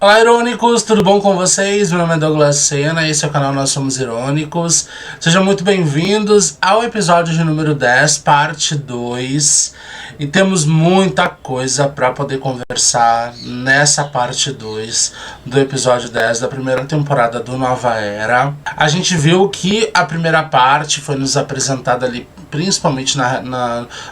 Olá, Irônicos, tudo bom com vocês? Meu nome é Douglas Sena, esse é o canal Nós Somos Irônicos. Sejam muito bem-vindos ao episódio de número 10, parte 2. E temos muita coisa para poder conversar nessa parte 2 do episódio 10 da primeira temporada do Nova Era. A gente viu que a primeira parte foi nos apresentada ali principalmente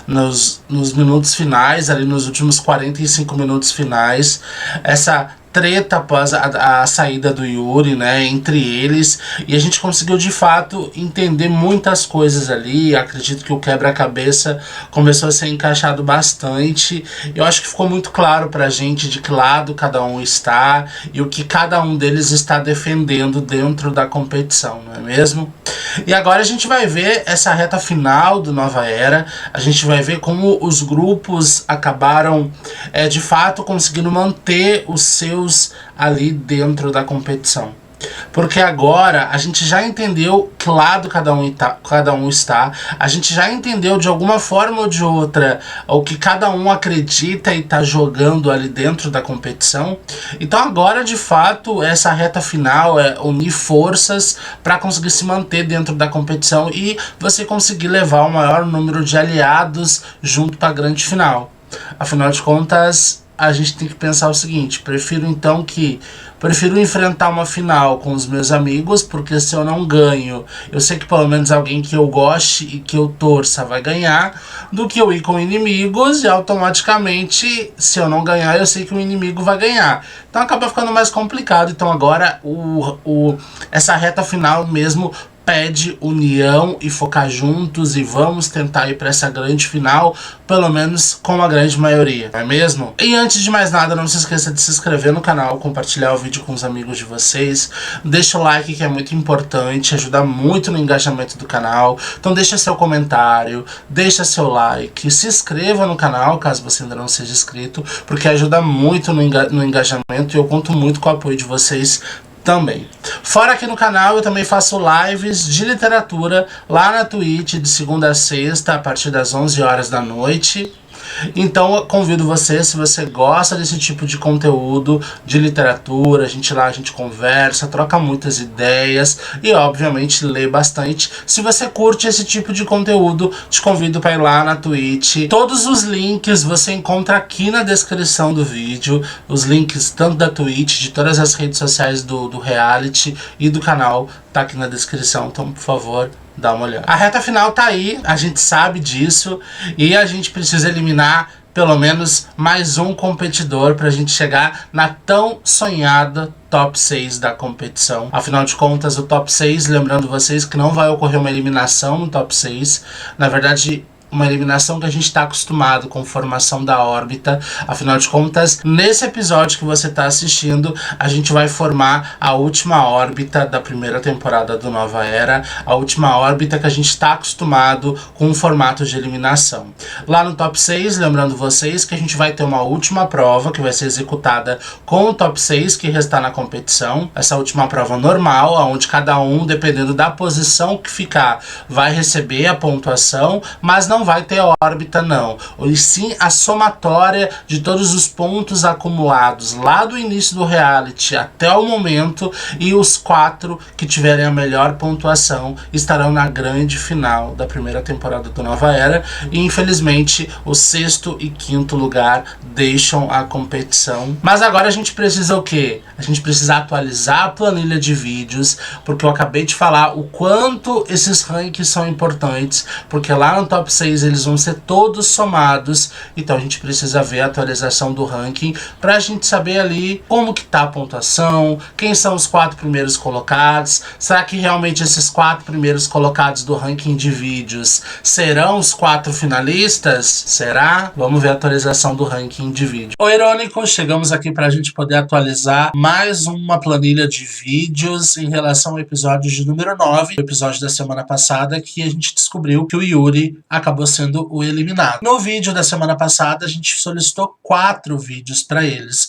nos minutos finais, ali nos últimos 45 minutos finais, essa treta após a saída do Yuri, né, entre eles, e a gente conseguiu de fato entender muitas coisas ali. Acredito que o quebra-cabeça começou a ser encaixado bastante. Eu acho que ficou muito claro pra gente de que lado cada um está e o que cada um deles está defendendo dentro da competição, não é mesmo? E agora a gente vai ver essa reta final do Nova Era. A gente vai ver como os grupos acabaram de fato conseguindo manter os seus ali dentro da competição. Porque agora a gente já entendeu que lado cada um está, a gente já entendeu de alguma forma ou de outra o que cada um acredita e está jogando ali dentro da competição. Então agora de fato essa reta final é unir forças para conseguir se manter dentro da competição e você conseguir levar o maior número de aliados junto para a grande final. Afinal de contas, a gente tem que pensar o seguinte: prefiro enfrentar uma final com os meus amigos, porque se eu não ganho, eu sei que pelo menos alguém que eu goste e que eu torça vai ganhar, do que eu ir com inimigos e automaticamente, se eu não ganhar, eu sei que o inimigo vai ganhar. Então acaba ficando mais complicado. Então agora essa reta final mesmo pede união e focar juntos, e vamos tentar ir para essa grande final, pelo menos com a grande maioria, não é mesmo? E antes de mais nada, não se esqueça de se inscrever no canal, compartilhar o vídeo com os amigos de vocês, deixa o like que é muito importante, ajuda muito no engajamento do canal. Então deixa seu comentário, deixa seu like, se inscreva no canal caso você ainda não seja inscrito, porque ajuda muito no engajamento e eu conto muito com o apoio de vocês também. Fora aqui no canal eu também faço lives de literatura lá na Twitch de segunda a sexta a partir das 11 horas da noite. Então eu convido você, se você gosta desse tipo de conteúdo de literatura, a gente conversa, troca muitas ideias e obviamente lê bastante. Se você curte esse tipo de conteúdo, te convido para ir lá na Twitch. Todos os links você encontra aqui na descrição do vídeo, os links tanto da Twitch, de todas as redes sociais do reality e do canal, tá aqui na descrição, então por favor, dá uma olhada. A reta final tá aí, a gente sabe disso, e a gente precisa eliminar pelo menos mais um competidor pra gente chegar na tão sonhada top 6 da competição. Afinal de contas, o top 6, lembrando vocês que não vai ocorrer uma eliminação no top 6, na verdade uma eliminação que a gente está acostumado com formação da órbita. Afinal de contas, nesse episódio que você está assistindo, a gente vai formar a última órbita da primeira temporada do Nova Era, a última órbita que a gente está acostumado com o formato de eliminação. Lá no top 6, lembrando vocês que a gente vai ter uma última prova que vai ser executada com o top 6 que restar na competição. Essa última prova normal, onde cada um, dependendo da posição que ficar, vai receber a pontuação, mas não vai ter órbita não, e sim a somatória de todos os pontos acumulados lá do início do reality até o momento, e os 4 que tiverem a melhor pontuação estarão na grande final da primeira temporada do Nova Era, e infelizmente o 6º e 5º lugar deixam a competição. Mas agora a gente precisa o quê? A gente precisa atualizar a planilha de vídeos, porque eu acabei de falar o quanto esses rankings são importantes, porque lá no top 6 eles vão ser todos somados, então a gente precisa ver a atualização do ranking pra gente saber ali como que tá a pontuação, quem são os 4 primeiros colocados, será que realmente esses 4 primeiros colocados do ranking de vídeos serão os 4 finalistas? Será? Vamos ver a atualização do ranking de vídeo. Oi, Irônicos, chegamos aqui pra gente poder atualizar mais uma planilha de vídeos em relação ao episódio de número 9, o episódio da semana passada, que a gente descobriu que o Yuri acabou acabou sendo o eliminado. No vídeo da semana passada, a gente solicitou 4 vídeos para eles.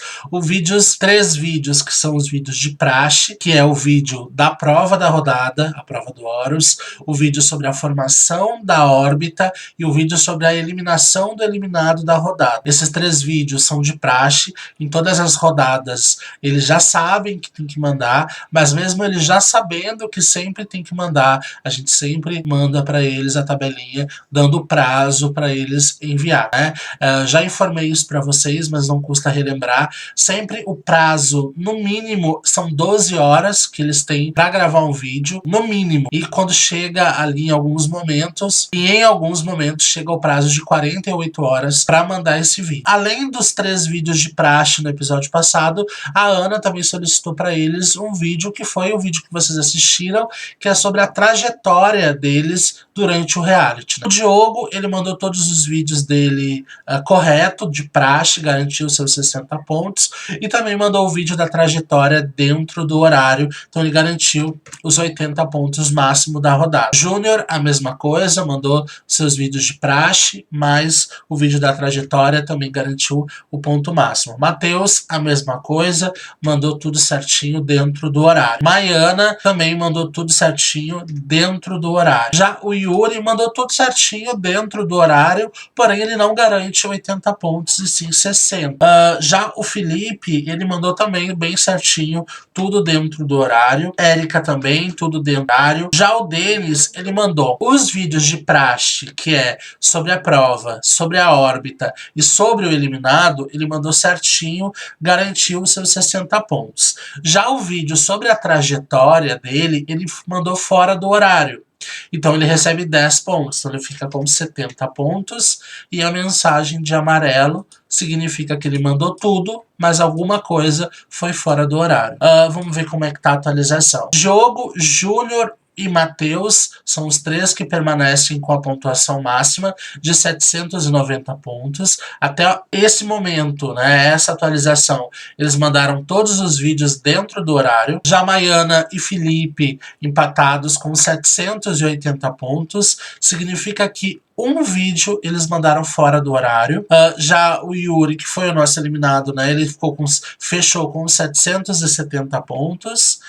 3 vídeos que são os vídeos de praxe, que é o vídeo da prova da rodada, a prova do Horus, o vídeo sobre a formação da órbita e o vídeo sobre a eliminação do eliminado da rodada. Esses 3 vídeos são de praxe, em todas as rodadas eles já sabem que tem que mandar, mas mesmo eles já sabendo que sempre tem que mandar, a gente sempre manda para eles a tabelinha, dando prazo para eles enviar, né? Já informei isso para vocês, mas não custa relembrar. Sempre o prazo, no mínimo, são 12 horas que eles têm para gravar um vídeo, no mínimo. E quando chega ali em alguns momentos, chega o prazo de 48 horas para mandar esse vídeo. Além dos 3 vídeos de praxe no episódio passado, a Ana também solicitou para eles um vídeo que foi o vídeo que vocês assistiram, que é sobre a trajetória deles durante o reality, né? O Diogo, ele mandou todos os vídeos dele correto, de praxe, garantiu seus 60 pontos, e também mandou o vídeo da trajetória dentro do horário, então ele garantiu os 80 pontos máximo da rodada. Júnior, a mesma coisa, mandou seus vídeos de praxe, mas o vídeo da trajetória também garantiu o ponto máximo. Matheus, a mesma coisa, mandou tudo certinho dentro do horário. Maiana também mandou tudo certinho dentro do horário. Já o Yuri mandou tudo certinho dentro do horário, porém ele não garante 80 pontos e sim 60. Já o Felipe, ele mandou também bem certinho, tudo dentro do horário. Érica também, tudo dentro do horário. Já o Denis, ele mandou os vídeos de praxe, que é sobre a prova, sobre a órbita e sobre o eliminado, ele mandou certinho, garantiu os seus 60 pontos. Já o vídeo sobre a trajetória dele, ele mandou fora do horário. Então ele recebe 10 pontos, então ele fica com 70 pontos, e a mensagem de amarelo significa que ele mandou tudo, mas alguma coisa foi fora do horário. Vamos ver como é que tá a atualização. Diogo, Júnior e Matheus são os 3 que permanecem com a pontuação máxima de 790 pontos. Até esse momento, né, essa atualização, eles mandaram todos os vídeos dentro do horário. Já Maiana e Felipe empatados com 780 pontos. Significa que um vídeo eles mandaram fora do horário. Já o Yuri, que foi o nosso eliminado, né, ele fechou com 770 pontos.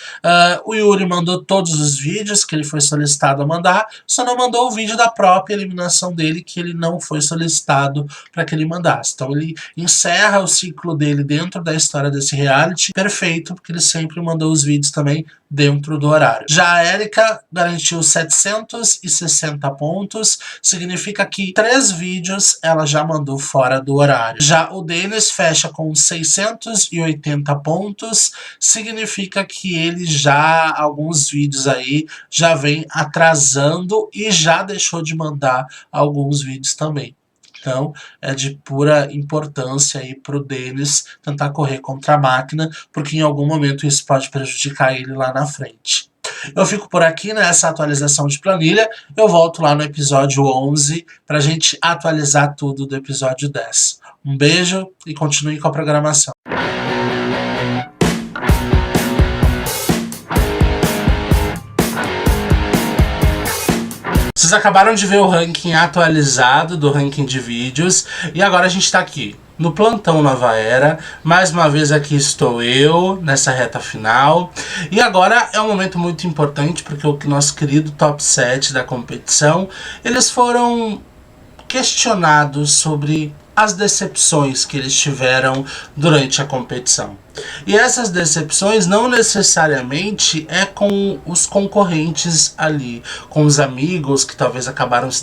O Yuri mandou todos os vídeos que ele foi solicitado a mandar, só não mandou o vídeo da própria eliminação dele, que ele não foi solicitado para que ele mandasse. Então ele encerra o ciclo dele dentro da história desse reality, perfeito, porque ele sempre mandou os vídeos também dentro do horário. Já a Érica garantiu 760 pontos, significa que 3 vídeos ela já mandou fora do horário. Já o Denis fecha com 680 pontos, significa que ele já, alguns vídeos aí, já vem atrasando e já deixou de mandar alguns vídeos também. Então, é de pura importância aí para o Denis tentar correr contra a máquina, porque em algum momento isso pode prejudicar ele lá na frente. Eu fico por aqui nessa atualização de planilha, eu volto lá no episódio 11 para a gente atualizar tudo do episódio 10. Um beijo e continue com a programação. Vocês acabaram de ver o ranking atualizado do ranking de vídeos e agora a gente está aqui no Plantão Nova Era. Mais uma vez aqui estou eu nessa reta final e agora é um momento muito importante porque o nosso querido top 7 da competição, eles foram questionados sobre as decepções que eles tiveram durante a competição. E essas decepções não necessariamente é com os concorrentes ali, com os amigos que talvez acabaram se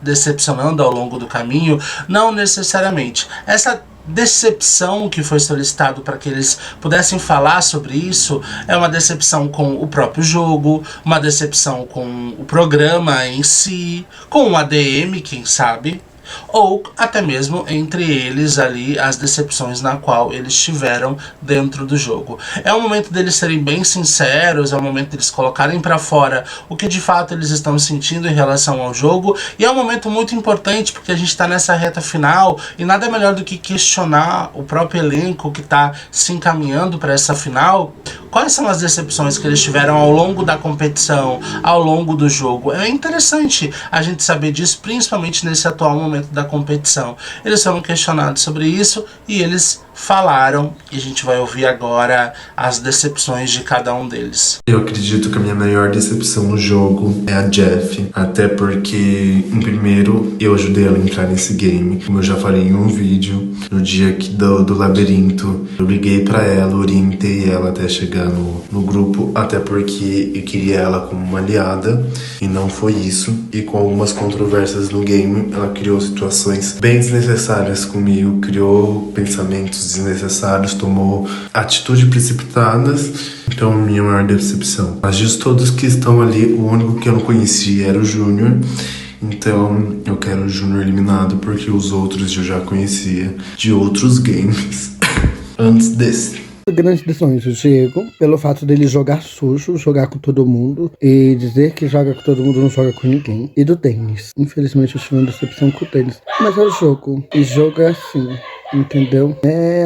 decepcionando ao longo do caminho, não necessariamente. Essa decepção que foi solicitado para que eles pudessem falar sobre isso é uma decepção com o próprio jogo, uma decepção com o programa em si, com o ADM, quem sabe, ou até mesmo entre eles ali as decepções na qual eles tiveram dentro do jogo. É o momento deles serem bem sinceros, é o momento deles colocarem para fora o que de fato eles estão sentindo em relação ao jogo, e é um momento muito importante porque a gente está nessa reta final e nada melhor do que questionar o próprio elenco que está se encaminhando para essa final quais são as decepções que eles tiveram ao longo da competição, ao longo do jogo. É interessante a gente saber disso, principalmente nesse atual momento da competição. Eles foram questionados sobre isso e eles falaram, e a gente vai ouvir agora as decepções de cada um deles. Eu acredito que a minha maior decepção no jogo é a Jeff, até porque, em primeiro, eu ajudei ela a entrar nesse game, como eu já falei em um vídeo, no dia do labirinto, eu liguei pra ela, orientei ela até chegar no grupo, até porque eu queria ela como uma aliada, e não foi isso, e com algumas controvérsias no game, ela criou situações bem desnecessárias comigo, criou pensamentos desnecessários, tomou atitudes precipitadas. Então, minha maior decepção. Mas de todos que estão ali, o único que eu não conhecia era o Júnior. Então, eu quero o Júnior eliminado, porque os outros eu já conhecia de outros games antes desse. Grandes decisões, o Diego, pelo fato dele jogar sujo, jogar com todo mundo e dizer que joga com todo mundo, não joga com ninguém. E do Denis. Infelizmente eu tive uma decepção com o Denis. Mas é o jogo. E jogo é assim. Entendeu?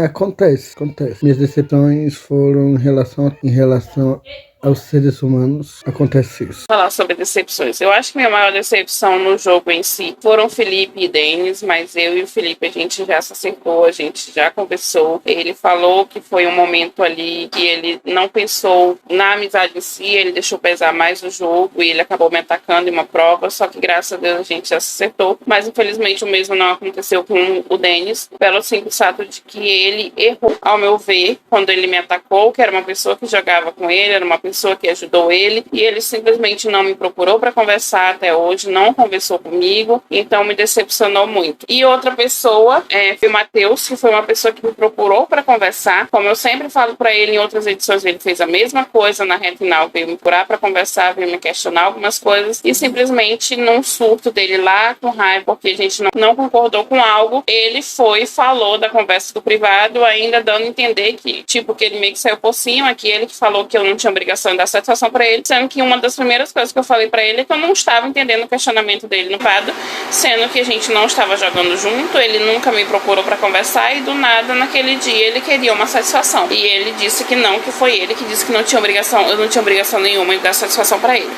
Acontece. Minhas decepções foram em relação aos seres humanos, acontece isso. Falar sobre decepções. Eu acho que minha maior decepção no jogo em si foram Felipe e Denis, mas eu e o Felipe a gente já se acertou, a gente já conversou. Ele falou que foi um momento ali que ele não pensou na amizade em si, ele deixou pesar mais o jogo e ele acabou me atacando em uma prova, só que graças a Deus a gente já se acertou. Mas infelizmente o mesmo não aconteceu com o Denis, pelo simples fato de que ele errou, ao meu ver, quando ele me atacou, que era uma pessoa que jogava com ele, era uma pessoa que ajudou ele, e ele simplesmente não me procurou para conversar até hoje, não conversou comigo, então me decepcionou muito. E outra pessoa foi o Matheus, que foi uma pessoa que me procurou para conversar, como eu sempre falo para ele em outras edições, ele fez a mesma coisa na reta final, veio me procurar para conversar, veio me questionar algumas coisas, e simplesmente num surto dele lá, com raiva, porque a gente não concordou com algo, ele foi e falou da conversa do privado, ainda dando a entender que, tipo, que ele meio que saiu por cima, que ele que falou que eu não tinha obrigação de dar satisfação pra ele, sendo que uma das primeiras coisas que eu falei pra ele é que eu não estava entendendo o questionamento dele no privado, sendo que a gente não estava jogando junto, ele nunca me procurou pra conversar e do nada, naquele dia, ele queria uma satisfação. E ele disse que não, que foi ele que disse que não tinha obrigação, eu não tinha obrigação nenhuma de dar satisfação pra ele.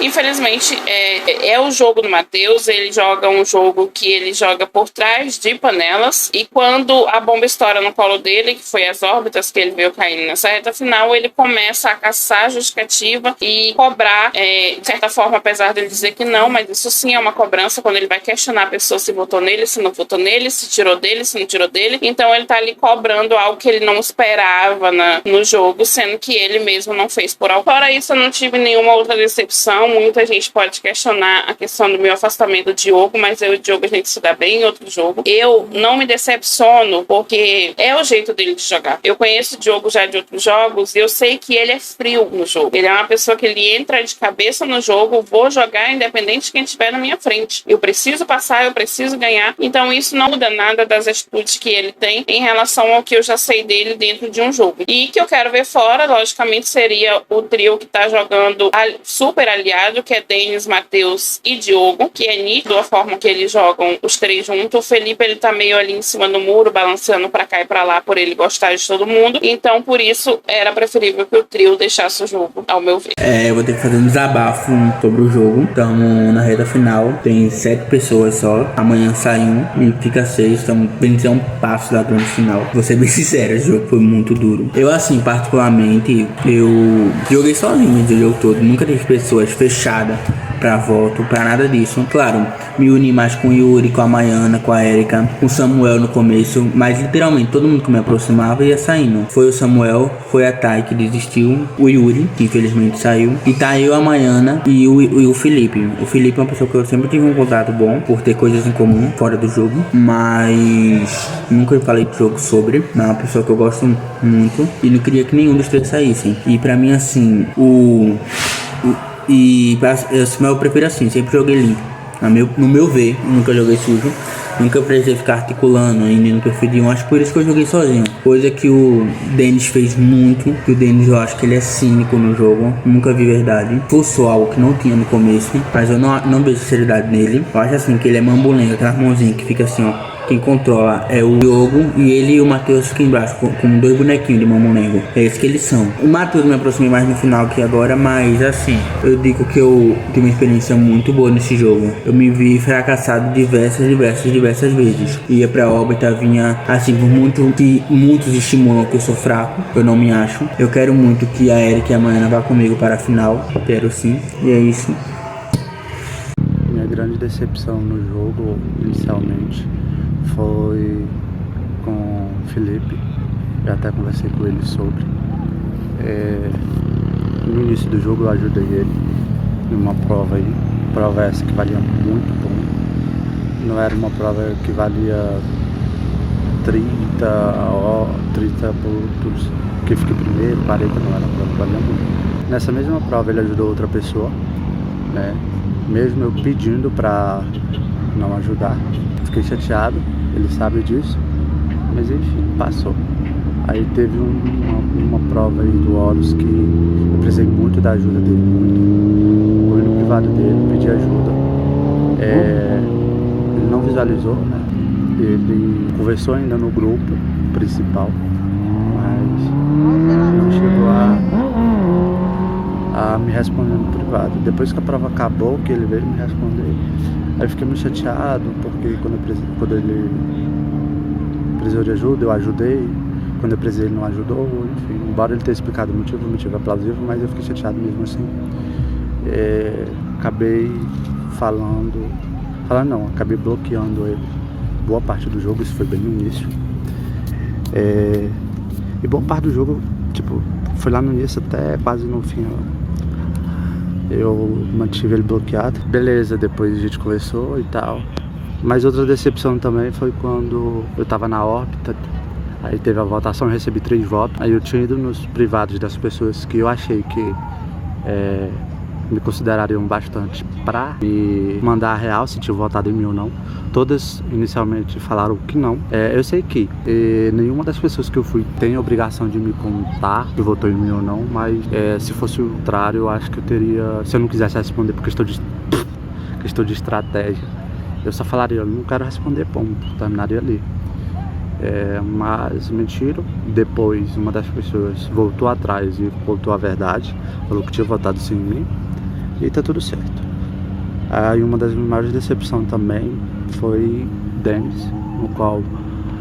Infelizmente, é o jogo do Matheus, ele joga um jogo que ele joga por trás de panelas, e quando a bomba estoura no colo dele, que foi as órbitas que ele veio caindo nessa reta final, ele começa a caçar justificativa e cobrar, de certa forma, apesar dele dizer que não, mas isso sim é uma cobrança quando ele vai questionar a pessoa se votou nele, se não votou nele, se tirou dele, se não tirou dele. Então ele tá ali cobrando algo que ele não esperava no jogo, sendo que ele mesmo não fez por algo. Fora isso, eu não tive nenhuma outra decepção. Muita gente pode questionar a questão do meu afastamento do Diogo, mas eu e o Diogo a gente se dá bem em outro jogo. Eu não me decepciono porque é o jeito dele de jogar. Eu conheço o Diogo já de outros jogos e eu sei que ele é frio no jogo. Ele é uma pessoa que ele entra de cabeça no jogo, vou jogar independente de quem estiver na minha frente. Eu preciso passar, eu preciso ganhar. Então isso não muda nada das atitudes que ele tem em relação ao que eu já sei dele dentro de um jogo. E que eu quero ver fora, logicamente, seria o trio que tá jogando super aliado, que é Denis, Matheus e Diogo, que é nítido a forma que eles jogam os três juntos. O Felipe, ele tá meio ali em cima do muro, balanceando pra cá e pra lá, por ele gostar de todo mundo. Então, por isso, era preferível que o trio deixasse o jogo, ao meu ver. Eu vou ter que fazer um desabafo sobre o jogo. Estamos na reta final, tem 7 pessoas só. Amanhã sai um e fica 6. Estamos bem dizer um passo da grande final. Vou ser bem sincero, esse jogo foi muito duro. Eu, assim, particularmente, eu joguei sozinho o jogo todo. Nunca tive pessoas fechadas pra voto, pra nada disso. Claro, me uni mais com o Yuri, com a Maiana, com a Erika, com o Samuel no começo, mas literalmente todo mundo que me aproximava ia saindo. Foi o Samuel, foi a Thay que desistiu, o Yuri, que infelizmente saiu, e tá eu, a Maiana e o Felipe. O Felipe é uma pessoa que eu sempre tive um contato bom, por ter coisas em comum fora do jogo, mas nunca falei do jogo sobre. É uma pessoa que eu gosto muito e não queria que nenhum dos três saíssem. E pra mim, assim, eu prefiro assim, sempre joguei limpo. No meu ver, nunca joguei sujo. Nunca precisei ficar articulando ainda no perfil de um. Acho por isso que eu joguei sozinho. Coisa que o Denis fez muito. Que o Denis, eu acho que ele é cínico no jogo. Nunca vi verdade. Forçou algo que não tinha no começo. Mas eu não vejo sinceridade nele. Eu acho assim que ele é mambulengo. Aquela mãozinha que fica assim, ó. Quem controla é o Diogo e ele e o Matheus ficam embaixo com 2 bonequinhos de Mamonengo. É esse que eles são. O Matheus me aproximei mais no final que agora, mas assim, eu digo que eu tenho uma experiência muito boa nesse jogo. Eu me vi fracassado diversas vezes. Ia pra órbita, vinha assim, por muito que muitos estimulam que eu sou fraco, eu não me acho. Eu quero muito que a Erika e a Maiana vá comigo para a final. Quero sim, e é isso. Minha grande decepção no jogo, inicialmente, foi com o Felipe. Eu até conversei com ele sobre. No início do jogo eu ajudei ele em uma prova aí. Prova essa que valia muito ponto. Não era uma prova que valia 30 pontos, que fiquei primeiro, 40 não era uma prova que valia muito. Nessa mesma prova ele ajudou outra pessoa, né? Mesmo eu pedindo pra não ajudar. Fiquei chateado, ele sabe disso, mas enfim, passou. Aí teve uma prova aí do Horus que eu precisei muito da ajuda dele, muito. Fui no privado dele, pedi ajuda. Ele não visualizou, né? Ele conversou ainda no grupo principal, mas não chegou a me responder no privado. Depois que a prova acabou, que ele veio me responder, aí eu fiquei muito chateado, porque quando ele precisou de ajuda, eu ajudei. Quando eu precisei, ele não ajudou, enfim. Embora ele tenha explicado o motivo é plausível, mas eu fiquei chateado mesmo assim. Acabei acabei bloqueando ele boa parte do jogo, isso foi bem no início. E boa parte do jogo, tipo, foi lá no início até quase no fim. Eu mantive ele bloqueado. Beleza, depois a gente conversou e tal. Mas outra decepção também foi quando eu tava na órbita. Aí teve a votação, eu recebi 3 votos. Aí eu tinha ido nos privados das pessoas que eu achei que me considerariam bastante pra me mandar a real se tinha votado em mim ou não. Todas inicialmente falaram que não. Eu sei que nenhuma das pessoas que eu fui tem a obrigação de me contar se votou em mim ou não, mas se fosse o contrário, eu acho que eu teria, se eu não quisesse responder por questão de estratégia, eu só falaria, eu não quero responder, ponto, terminaria ali. Mas mentira, depois uma das pessoas voltou atrás e contou a verdade, falou que tinha votado sim em mim e tá tudo certo. Aí uma das minhas maiores decepções também foi Denis, no qual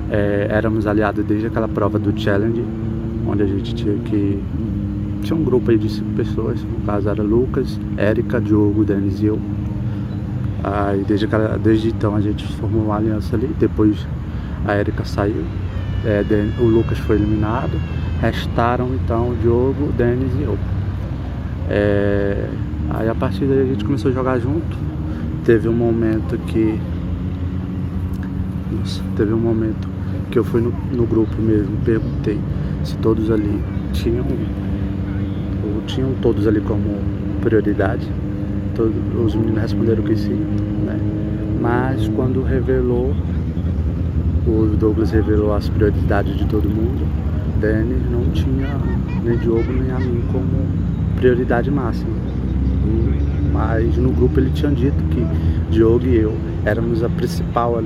éramos aliados desde aquela prova do Challenge, onde a gente tinha um grupo aí de 5 pessoas, no caso era Lucas, Erika, Diogo, Denis e eu. Aí desde então a gente formou uma aliança ali, depois a Erika saiu, o Lucas foi eliminado, restaram então o Diogo, o Denis e eu. Aí a partir daí a gente começou a jogar junto. Teve um momento que eu fui no grupo mesmo, perguntei se todos ali tinham todos ali como prioridade. Os meninos responderam que sim, né? Mas quando o Douglas revelou as prioridades de todo mundo, Denis não tinha nem Diogo nem a mim como prioridade máxima. Mas no grupo ele tinha dito que Diogo e eu éramos o principal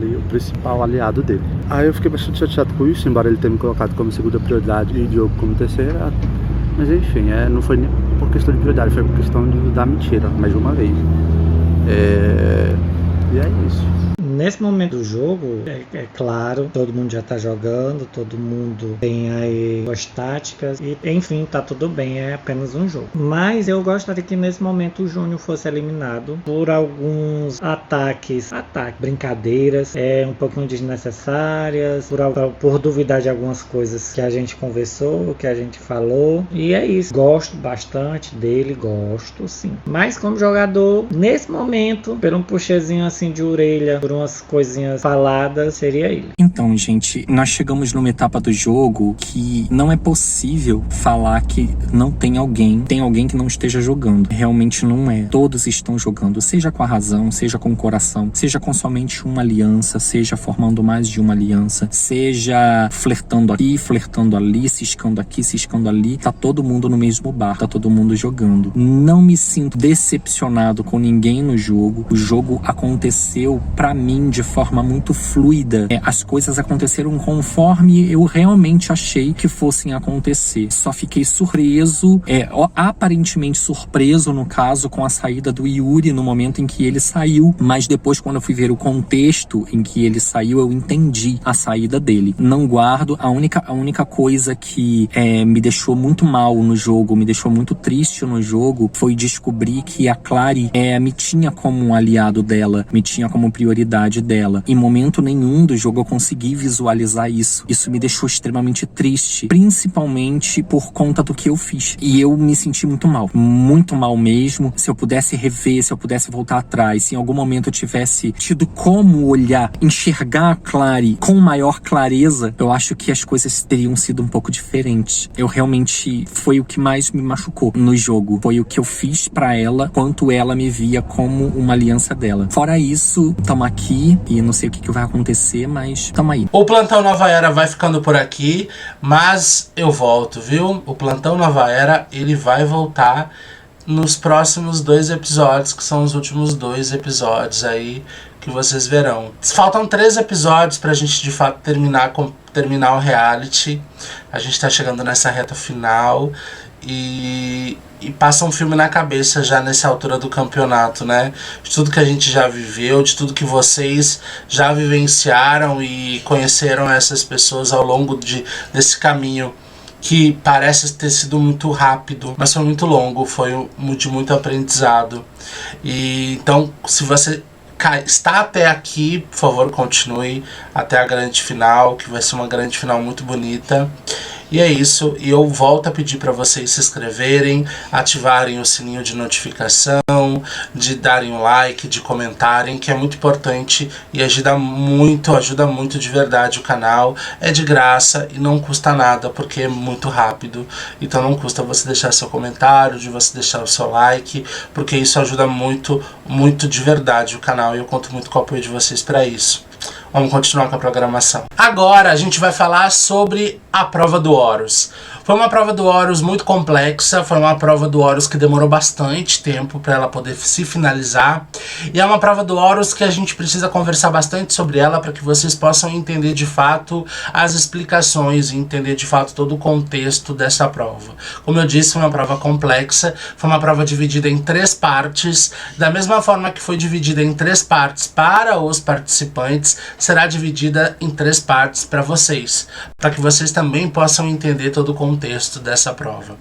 aliado dele. Aí eu fiquei bastante chateado com isso, embora ele tenha me colocado como segunda prioridade e Diogo como terceira. Mas enfim, não foi nem por questão de prioridade, foi por questão da mentira, mais de uma vez. E é isso. Nesse momento do jogo, é claro, todo mundo já tá jogando, todo mundo tem aí as táticas e enfim, tá tudo bem, é apenas um jogo. Mas eu gostaria que nesse momento o Júnior fosse eliminado por alguns ataques, brincadeiras, um pouquinho desnecessárias, por duvidar de algumas coisas que a gente conversou, que a gente falou. E é isso, gosto bastante dele, gosto sim. Mas como jogador, nesse momento, por um puxezinho assim de orelha, por umas coisinhas faladas, seria ele. Então, gente, nós chegamos numa etapa do jogo que não é possível falar que não tem alguém que não esteja jogando. Realmente não é. Todos estão jogando, seja com a razão, seja com o coração, seja com somente uma aliança, seja formando mais de uma aliança, seja flertando aqui, flertando ali, ciscando aqui, ciscando ali. Tá todo mundo no mesmo bar, tá todo mundo jogando. Não me sinto decepcionado com ninguém no jogo. O jogo aconteceu, pra mim, mim de forma muito fluida. As coisas aconteceram conforme eu realmente achei que fossem acontecer. Só fiquei surpreso, aparentemente surpreso no caso, com a saída do Yuri no momento em que ele saiu, mas depois, quando eu fui ver o contexto em que ele saiu, eu entendi a saída dele. Não guardo. A única coisa que me deixou muito mal no jogo, me deixou muito triste no jogo, foi descobrir que a Clary me tinha como um aliado dela, me tinha como prioridade dela. Em momento nenhum do jogo eu consegui visualizar isso. Isso me deixou extremamente triste, principalmente por conta do que eu fiz. E eu me senti muito mal mesmo. Se eu pudesse rever, se eu pudesse voltar atrás, se em algum momento eu tivesse tido como olhar, enxergar a Clary com maior clareza, eu acho que as coisas teriam sido um pouco diferentes. Eu realmente, foi o que mais me machucou no jogo. Foi o que eu fiz pra ela, quanto ela me via como uma aliança dela. Fora isso, tamo aqui e não sei o que vai acontecer, mas tamo aí. O Plantão Nova Era vai ficando por aqui, mas eu volto, viu? O Plantão Nova Era, ele vai voltar nos próximos 2 episódios, que são os últimos 2 episódios aí que vocês verão. Faltam 3 episódios pra gente de fato terminar o reality. A gente tá chegando nessa reta final e passa um filme na cabeça já nessa altura do campeonato, né? De tudo que a gente já viveu, de tudo que vocês já vivenciaram e conheceram essas pessoas ao longo desse caminho, que parece ter sido muito rápido, mas foi muito longo, foi de muito aprendizado. E então, se você está até aqui, por favor, continue até a grande final, que vai ser uma grande final muito bonita. E é isso, e eu volto a pedir para vocês se inscreverem, ativarem o sininho de notificação, de darem um like, de comentarem, que é muito importante e ajuda muito de verdade o canal. É de graça e não custa nada, porque é muito rápido. Então não custa você deixar seu comentário, de você deixar o seu like, porque isso ajuda muito de verdade o canal e eu conto muito com o apoio de vocês para isso. Vamos continuar com a programação. Agora a gente vai falar sobre a prova do Horus. Foi uma prova do Horus muito complexa, foi uma prova do Horus que demorou bastante tempo para ela poder se finalizar. E é uma prova do Horus que a gente precisa conversar bastante sobre ela para que vocês possam entender de fato as explicações e entender de fato todo o contexto dessa prova. Como eu disse, foi uma prova complexa, foi uma prova dividida em 3 partes. Da mesma forma que foi dividida em 3 partes para os participantes, será dividida em 3 partes para vocês, para que vocês também possam entender todo o contexto dessa prova.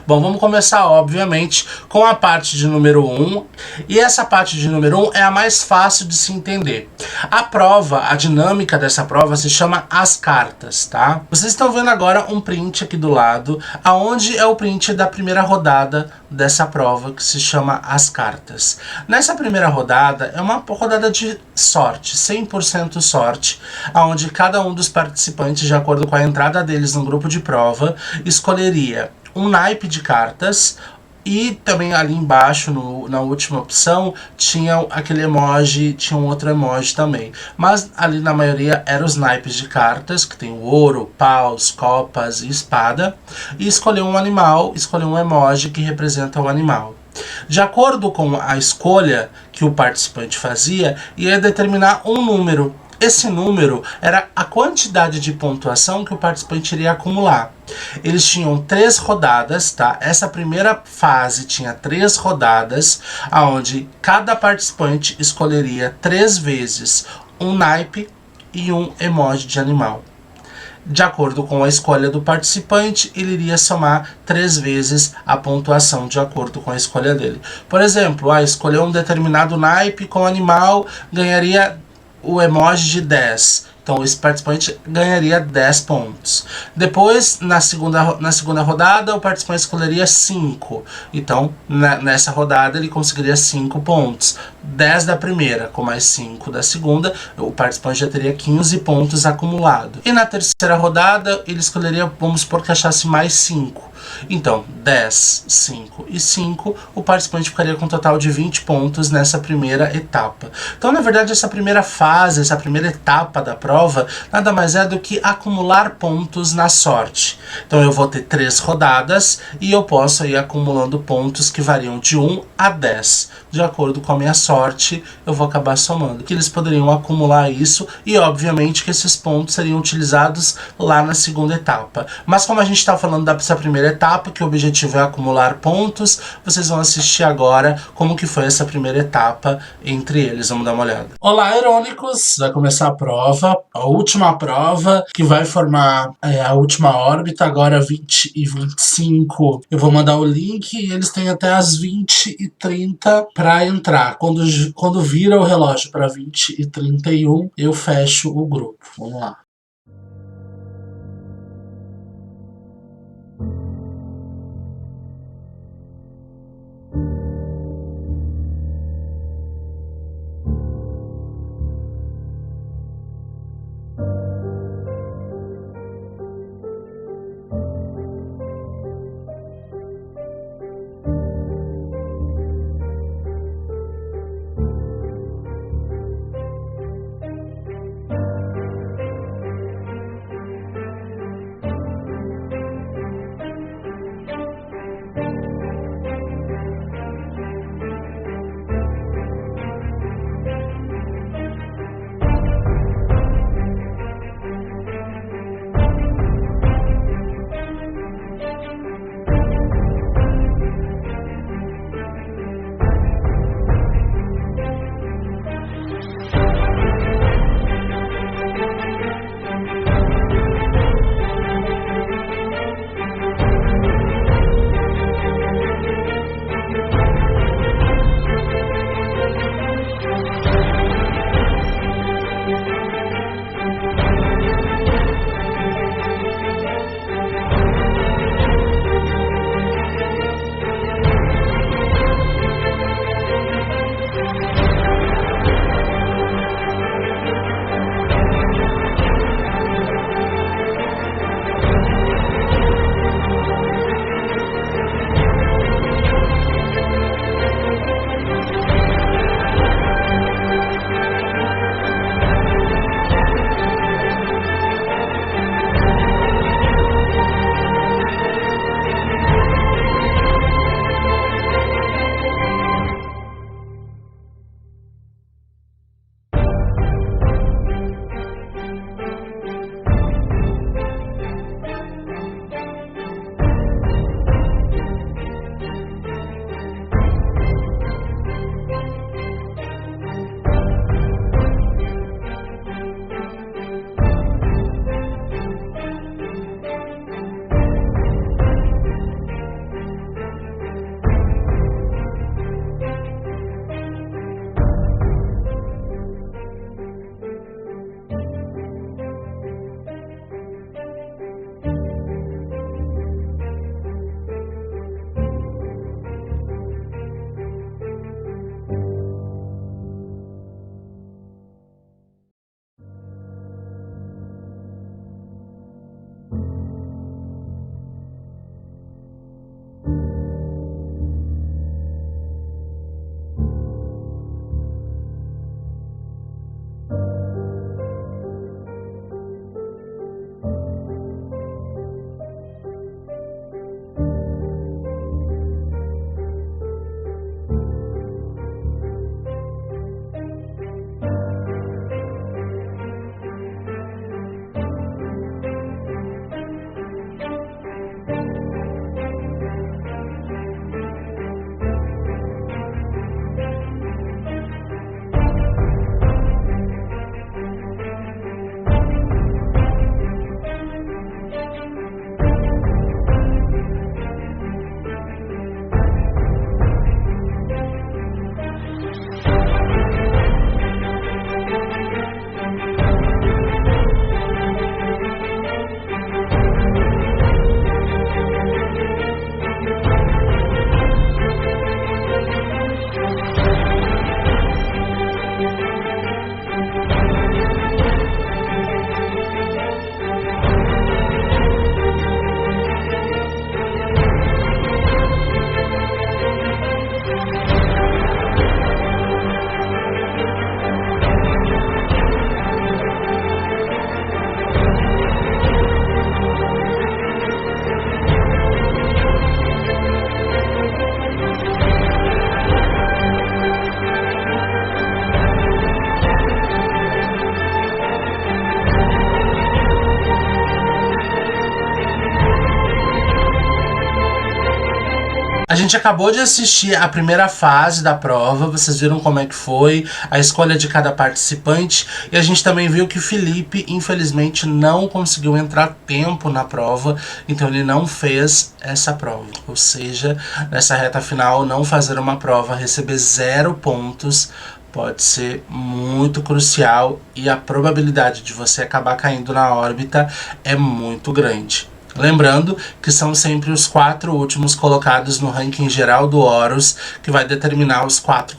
Bom, vamos começar, obviamente, com a parte de número 1. E essa parte de número 1 é a mais fácil de se entender. A prova, a dinâmica dessa prova se chama As Cartas, tá? Vocês estão vendo agora um print aqui do lado, aonde é o print da primeira rodada dessa prova, que se chama As Cartas. Nessa primeira rodada, é uma rodada de sorte, 100% sorte, aonde cada um dos participantes, de acordo com a entrada deles no grupo de prova, escolheria um naipe de cartas e também ali embaixo, na última opção, tinha aquele emoji, tinha um outro emoji também. Mas ali na maioria eram os naipes de cartas, que tem o ouro, paus, copas e espada. E escolher um animal, escolher um emoji que representa o animal. De acordo com a escolha que o participante fazia, ia determinar um número. Esse número era a quantidade de pontuação que o participante iria acumular. Eles tinham 3 rodadas, tá? Essa primeira fase tinha 3 rodadas, onde cada participante escolheria 3 vezes um naipe e um emoji de animal. De acordo com a escolha do participante, ele iria somar 3 vezes a pontuação de acordo com a escolha dele. Por exemplo, escolher um determinado naipe com animal ganharia o emoji de 10. Então esse participante ganharia 10 pontos. Depois, na segunda rodada, o participante escolheria 5. Então, nessa rodada, ele conseguiria 5 pontos. 10 da primeira, com mais 5 da segunda, o participante já teria 15 pontos acumulados. E na terceira rodada, ele escolheria, vamos supor que achasse mais 5. Então, 10, 5 e 5, o participante ficaria com um total de 20 pontos nessa primeira etapa. Então, na verdade, essa primeira fase, essa primeira etapa da prova, nada mais é do que acumular pontos na sorte. Então, eu vou ter 3 rodadas e eu posso ir acumulando pontos que variam de 1 a 10. de acordo com a minha sorte, eu vou acabar somando. Que eles poderiam acumular isso e, obviamente, que esses pontos seriam utilizados lá na segunda etapa. Mas como a gente está falando dessa primeira etapa, que o objetivo é acumular pontos, vocês vão assistir agora como que foi essa primeira etapa entre eles. Vamos dar uma olhada. Olá, Irônicos! Vai começar a prova, a última prova, que vai formar a última órbita, agora 20 e 25. Eu vou mandar o link e eles têm até as 20h30 para entrar. Quando vira o relógio para 20h31, eu fecho o grupo. Vamos lá. gente acabou de assistir a primeira fase da prova, vocês viram como é que foi, a escolha de cada participante, e a gente também viu que o Felipe, infelizmente, não conseguiu entrar a tempo na prova, então ele não fez essa prova. Ou seja, nessa reta final, não fazer uma prova, receber 0 pontos, pode ser muito crucial e a probabilidade de você acabar caindo na órbita é muito grande. Lembrando que são sempre os 4 últimos colocados no ranking geral do Horus que vai determinar os 4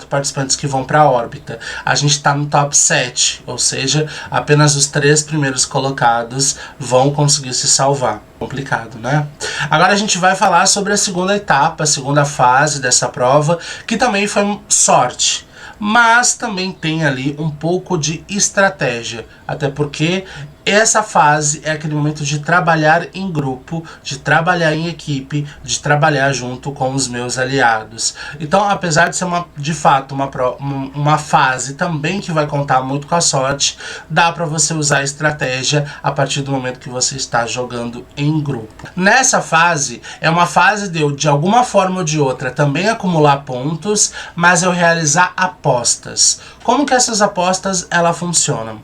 participantes que vão para a órbita. A gente está no top 7, ou seja, apenas os 3 primeiros colocados vão conseguir se salvar. Complicado, né? Agora a gente vai falar sobre a segunda etapa, a segunda fase dessa prova, que também foi sorte. Mas também tem ali um pouco de estratégia, até porque essa fase é aquele momento de trabalhar em grupo, de trabalhar em equipe, de trabalhar junto com os meus aliados. Então, apesar de ser de fato uma fase também que vai contar muito com a sorte, dá para você usar a estratégia a partir do momento que você está jogando em grupo. Nessa fase, é uma fase de eu, de alguma forma ou de outra, também acumular pontos, mas eu realizar apostas. Como que essas apostas elas funcionam?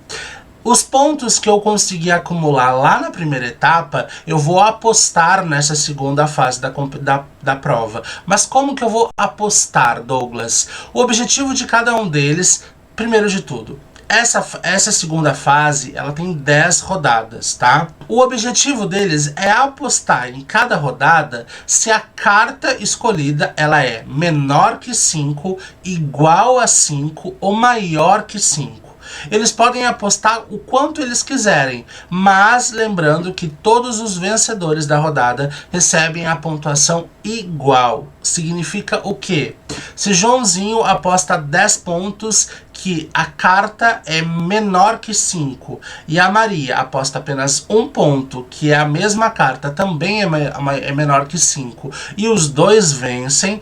Os pontos que eu consegui acumular lá na primeira etapa, eu vou apostar nessa segunda fase da prova. Mas como que eu vou apostar, Douglas? O objetivo de cada um deles, primeiro de tudo, essa segunda fase, ela tem 10 rodadas, tá? O objetivo deles é apostar em cada rodada se a carta escolhida ela é menor que 5, igual a 5 ou maior que 5. Eles podem apostar o quanto eles quiserem, mas lembrando que todos os vencedores da rodada recebem a pontuação igual. Significa o quê? Se Joãozinho aposta 10 pontos que a carta é menor que 5 e a Maria aposta apenas 1 ponto que é a mesma carta, também é menor que 5 e os dois vencem,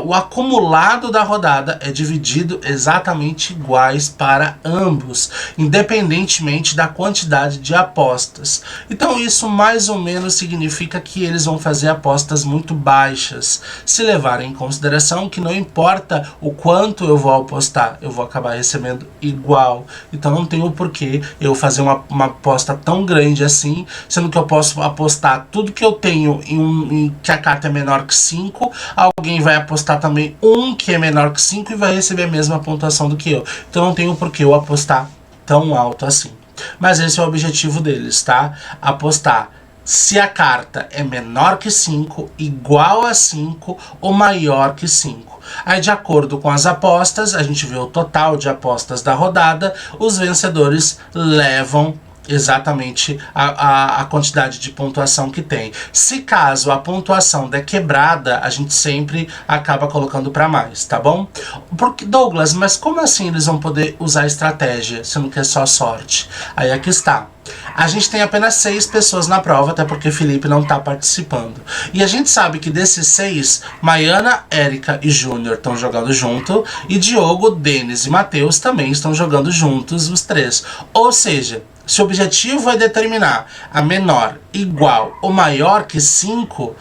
o acumulado da rodada é dividido exatamente iguais para ambos, independentemente da quantidade de apostas. Então isso mais ou menos significa que eles vão fazer apostas muito baixas, se levarem em consideração que não importa o quanto eu vou apostar, eu vou acabar recebendo igual. Então não tem o porquê eu fazer uma aposta tão grande assim, sendo que eu posso apostar tudo que eu tenho em que a carta é menor que 5, alguém vai apostar também que é menor que 5 e vai receber a mesma pontuação do que eu. Então não tem o porquê eu apostar tão alto assim. Mas esse é o objetivo deles, tá? Apostar se a carta é menor que 5, igual a 5 ou maior que 5. Aí, de acordo com as apostas, a gente vê o total de apostas da rodada, os vencedores levam exatamente a quantidade de pontuação que tem. Se caso a pontuação der quebrada, a gente sempre acaba colocando para mais, tá bom? Porque, Douglas, mas como assim eles vão poder usar estratégia, sendo que é só sorte? Aí aqui está. A gente tem apenas 6 pessoas na prova, até porque Felipe não está participando. E a gente sabe que desses 6, Maiana, Érica e Júnior estão jogando junto, e Diogo, Denis e Matheus também estão jogando juntos, os 3. Ou seja, se o objetivo é determinar a menor, igual ou maior que 5,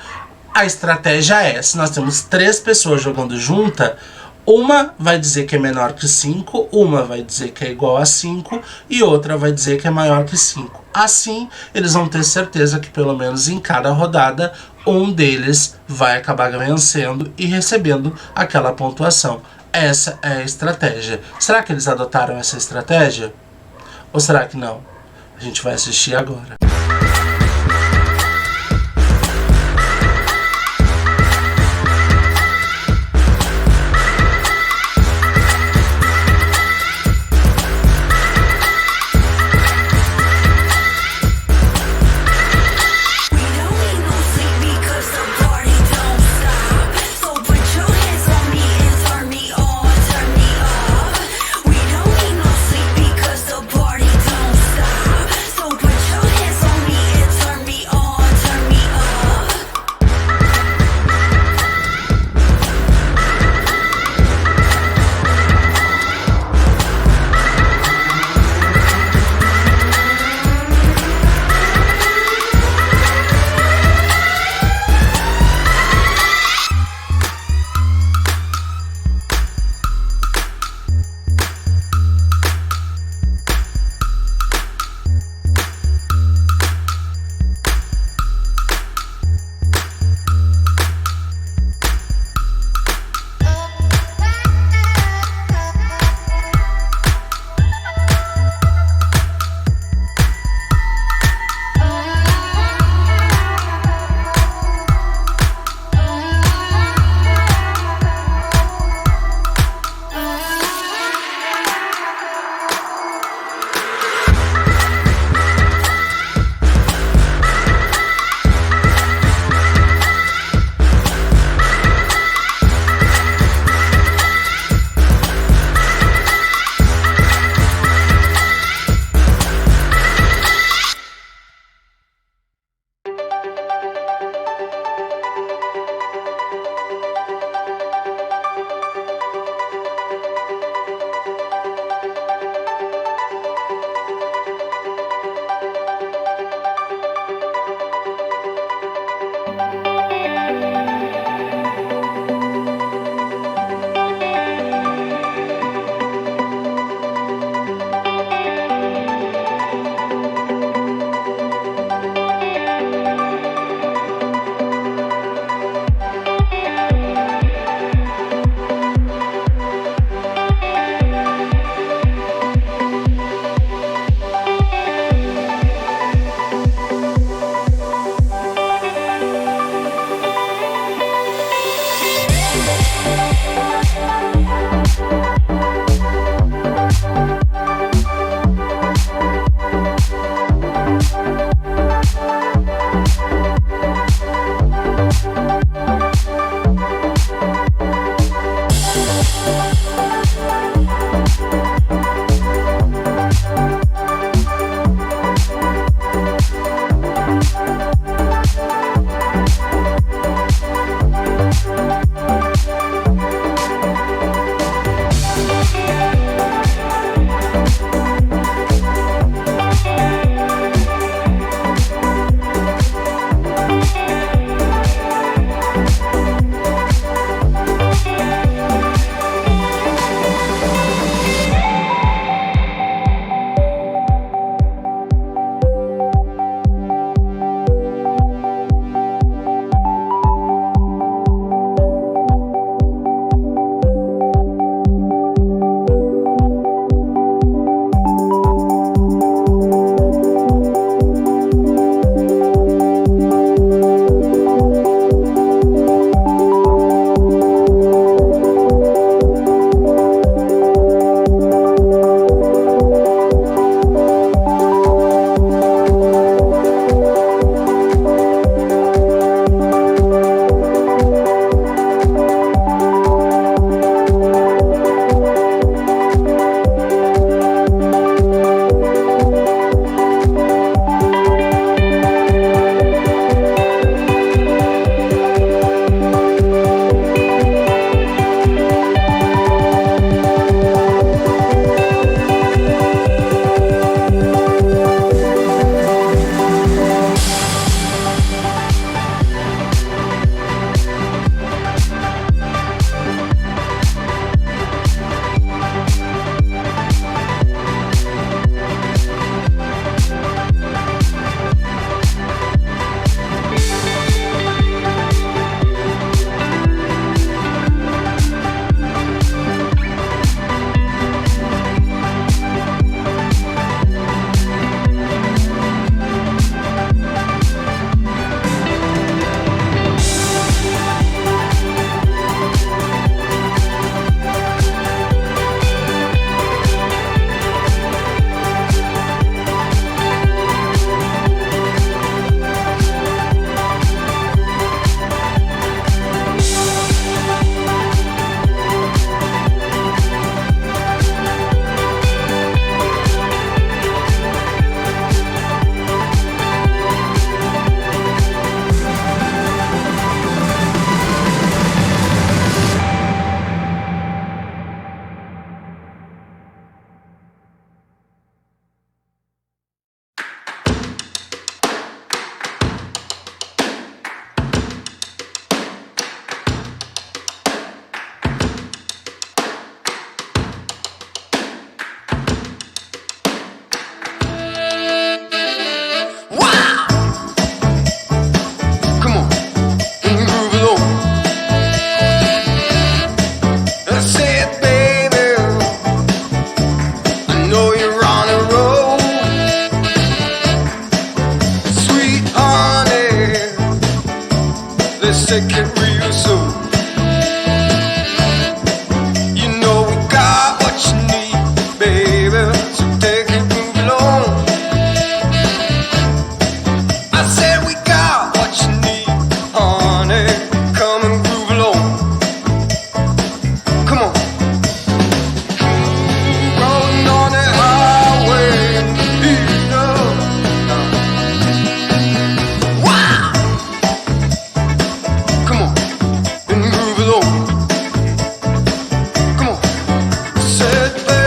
a estratégia é, se nós temos 3 pessoas jogando junta, uma vai dizer que é menor que 5, uma vai dizer que é igual a 5 e outra vai dizer que é maior que 5. Assim, eles vão ter certeza que pelo menos em cada rodada, um deles vai acabar vencendo e recebendo aquela pontuação. Essa é a estratégia. Será que eles adotaram essa estratégia? Ou será que não? A gente vai assistir agora. Hands let's take it real soon. You know we got what you need, baby, so take it, move along. I said we got what you need, honey, come and groove along. Come on. Rolling on the highway, you know. Wow. Come on, and move along. Come on, said baby.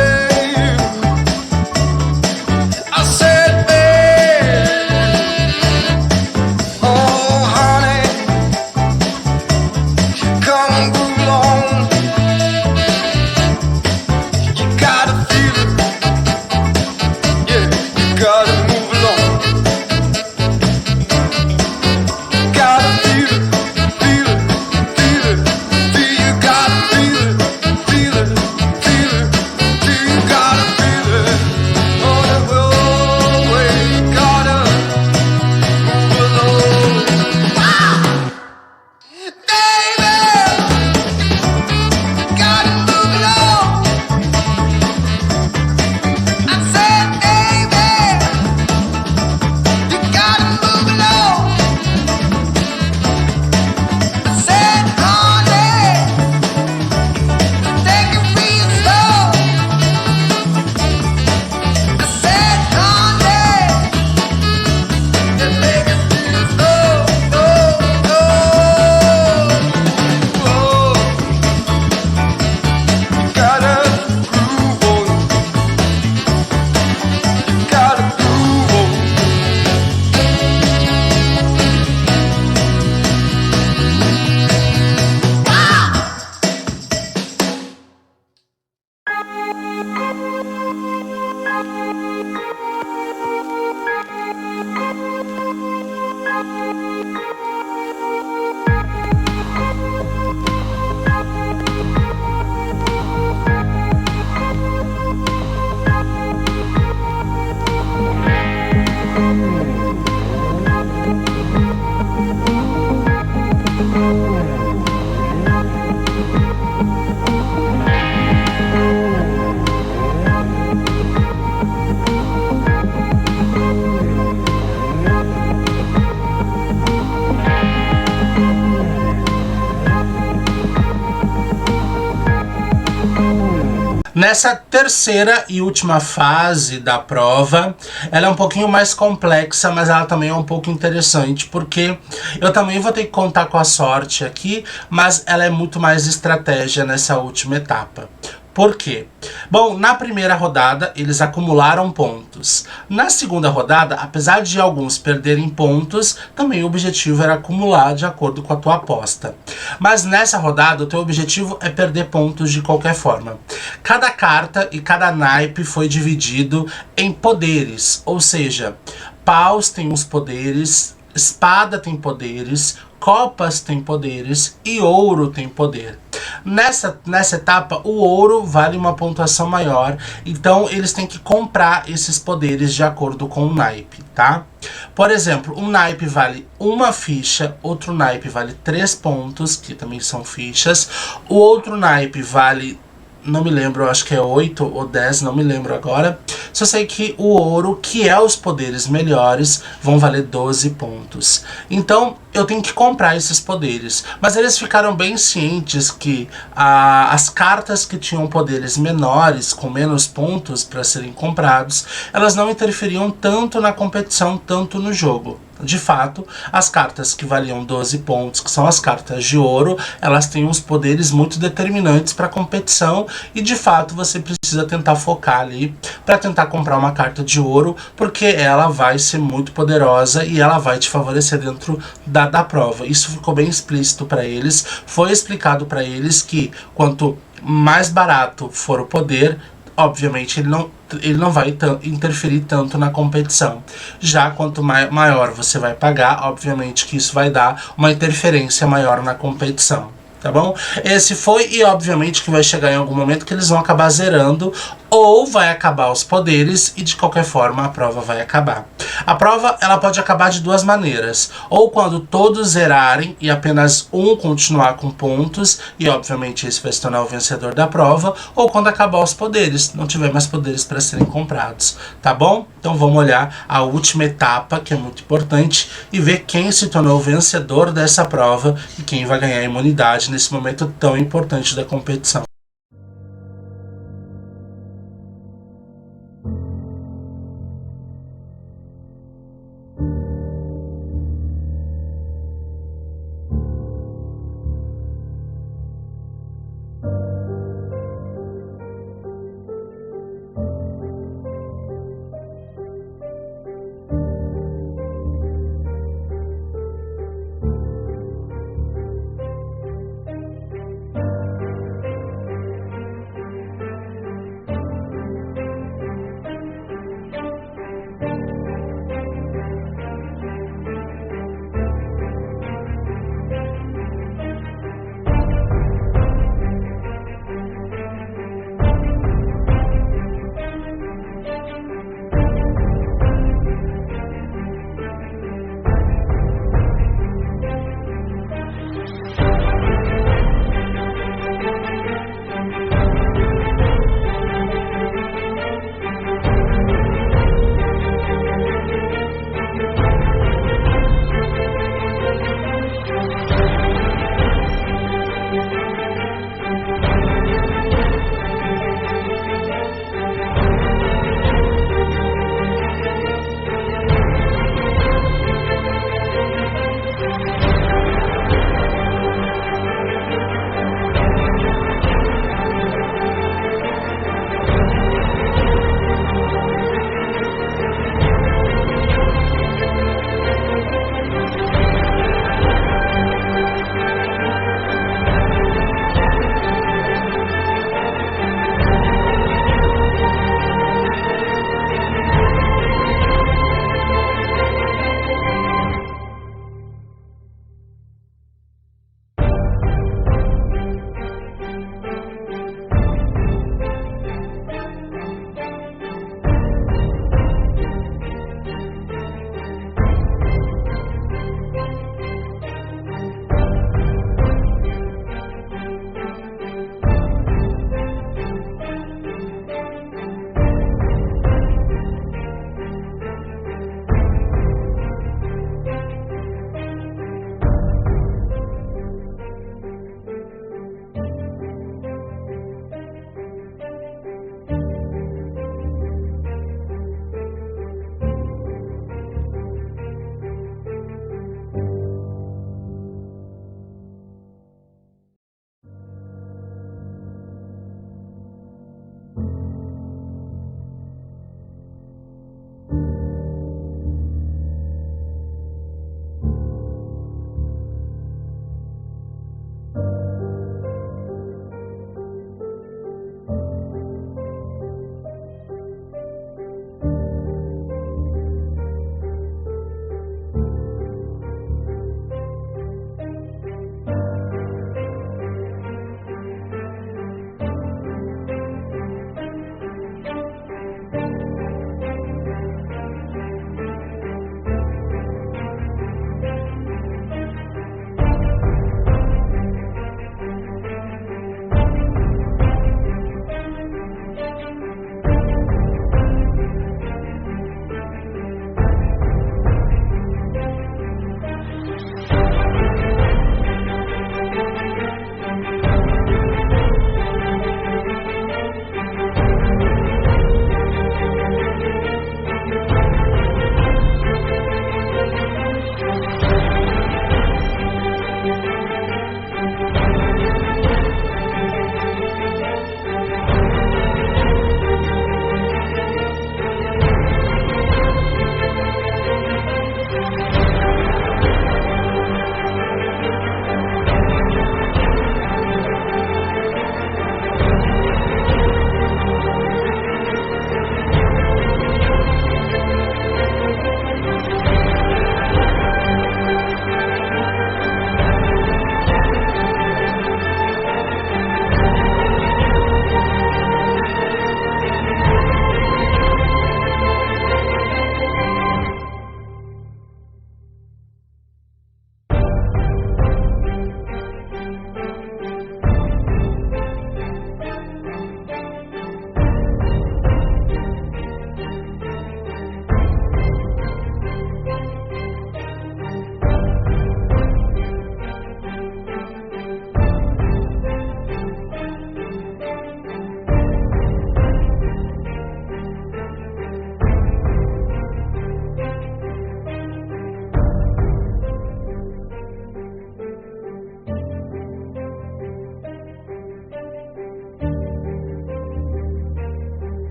Nessa terceira e última fase da prova, ela é um pouquinho mais complexa, mas ela também é um pouco interessante, porque eu também vou ter que contar com a sorte aqui, mas ela é muito mais estratégia nessa última etapa. Por quê? Bom, na primeira rodada eles acumularam pontos. Na segunda rodada, apesar de alguns perderem pontos, também o objetivo era acumular de acordo com a tua aposta. Mas nessa rodada o teu objetivo é perder pontos de qualquer forma. Cada carta e cada naipe foi dividido em poderes, ou seja, paus tem os poderes, espada tem poderes, copas tem poderes e ouro tem poder. Nessa etapa, o ouro vale uma pontuação maior, então eles têm que comprar esses poderes de acordo com o naipe, tá? Por exemplo, um naipe vale uma ficha, outro naipe vale 3 pontos, que também são fichas, o outro naipe vale, não me lembro, acho que é 8 ou 10, não me lembro agora. Só sei que o ouro, que é os poderes melhores, vão valer 12 pontos. Então, eu tenho que comprar esses poderes. Mas eles ficaram bem cientes que as cartas que tinham poderes menores, com menos pontos para serem comprados, elas não interferiam tanto na competição, tanto no jogo. De fato, as cartas que valiam 12 pontos, que são as cartas de ouro, elas têm uns poderes muito determinantes para a competição e de fato você precisa tentar focar ali para tentar comprar uma carta de ouro, porque ela vai ser muito poderosa e ela vai te favorecer dentro da prova. Isso ficou bem explícito para eles, foi explicado para eles que quanto mais barato for o poder, obviamente ele não vai interferir tanto na competição. Já quanto maior você vai pagar, obviamente que isso vai dar uma interferência maior na competição. Tá bom? Esse foi, e obviamente que vai chegar em algum momento que eles vão acabar zerando, ou vai acabar os poderes e de qualquer forma a prova vai acabar. A prova ela pode acabar de duas maneiras, ou quando todos zerarem e apenas um continuar com pontos, e obviamente esse vai se tornar o vencedor da prova, ou quando acabar os poderes, não tiver mais poderes para serem comprados, tá bom? Então vamos olhar a última etapa, que é muito importante, e ver quem se tornou o vencedor dessa prova e quem vai ganhar a imunidade nesse momento tão importante da competição.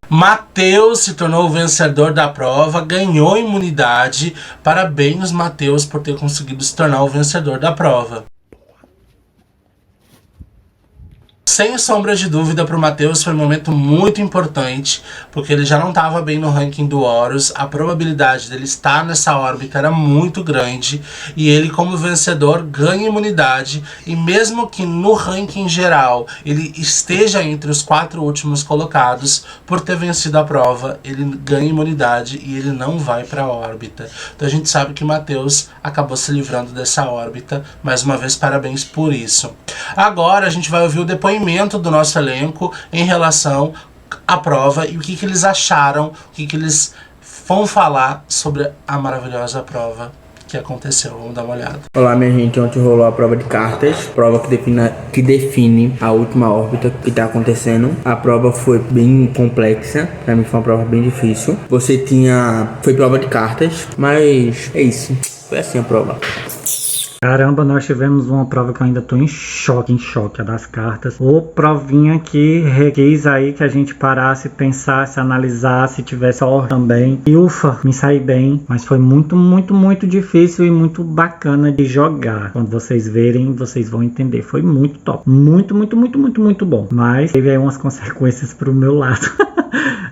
Matheus se tornou o vencedor da prova, ganhou imunidade. Parabéns, Matheus, por ter conseguido se tornar o vencedor da prova. Sem sombra de dúvida, para o Matheus foi um momento muito importante, porque ele já não estava bem no ranking do Horus, a probabilidade dele estar nessa órbita era muito grande, e ele, como vencedor, ganha imunidade, e mesmo que no ranking geral ele esteja entre os 4 últimos colocados, por ter vencido a prova, ele ganha imunidade e ele não vai para a órbita. Então a gente sabe que o Matheus acabou se livrando dessa órbita. Mais uma vez, parabéns por isso. Agora a gente vai ouvir o depoimento do nosso elenco em relação à prova e o que eles acharam, o que eles vão falar sobre a maravilhosa prova que aconteceu. Vamos dar uma olhada. Olá, minha gente, ontem rolou a prova de cartas, prova que define a última órbita que tá acontecendo. A prova foi bem complexa, pra mim foi uma prova bem difícil. Foi prova de cartas, mas é isso, foi assim a prova. Caramba, nós tivemos uma prova que eu ainda tô em choque, a das cartas. Ou provinha que requis aí que a gente parasse, pensasse, analisasse, tivesse ordem também. E ufa, me saí bem, mas foi muito, muito, muito difícil e muito bacana de jogar. Quando vocês verem, vocês vão entender. Foi muito top, muito, muito, muito, muito, muito bom. Mas teve aí umas consequências pro meu lado.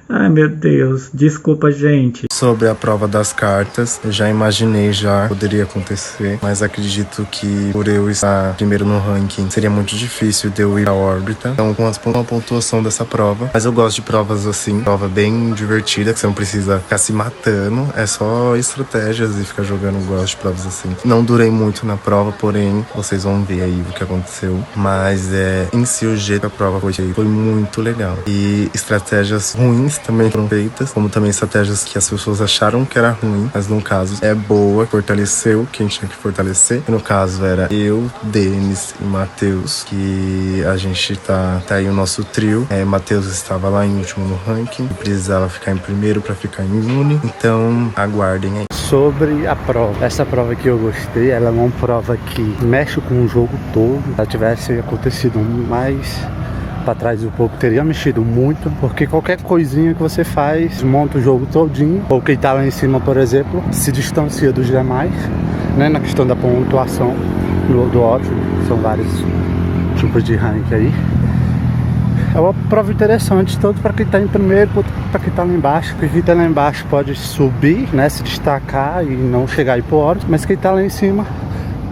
Ai, meu Deus, desculpa, gente. Sobre a prova das cartas, eu já imaginei, já poderia acontecer, mas acredito que por eu estar primeiro no ranking, seria muito difícil de eu ir à órbita. Então, com a pontuação dessa prova, mas eu gosto de provas assim, prova bem divertida, que você não precisa ficar se matando, é só estratégias e ficar jogando. Eu gosto de provas assim. Não durei muito na prova, porém, vocês vão ver aí o que aconteceu, mas em si o jeito da prova foi muito legal. E estratégias ruins também foram feitas, como também estratégias que as pessoas acharam que era ruim, mas no caso é boa, fortaleceu quem tinha que fortalecer. No caso era eu, Denis e Matheus, que a gente tá aí o nosso trio. Matheus estava lá em último no ranking, precisava ficar em primeiro para ficar imune, então aguardem aí. Sobre a prova, essa prova que eu gostei, ela é uma prova que mexe com o jogo todo. Se ela tivesse acontecido mais pra trás um pouco, teria mexido muito, porque qualquer coisinha que você faz, desmonta o jogo todinho, ou quem tá lá em cima, por exemplo, se distancia dos demais, né, na questão da pontuação do Horus, são vários tipos de rank aí. É uma prova interessante, tanto para quem tá em primeiro quanto para quem tá lá embaixo, porque quem tá lá embaixo pode subir, né, se destacar e não chegar aí pro Horus, mas quem tá lá em cima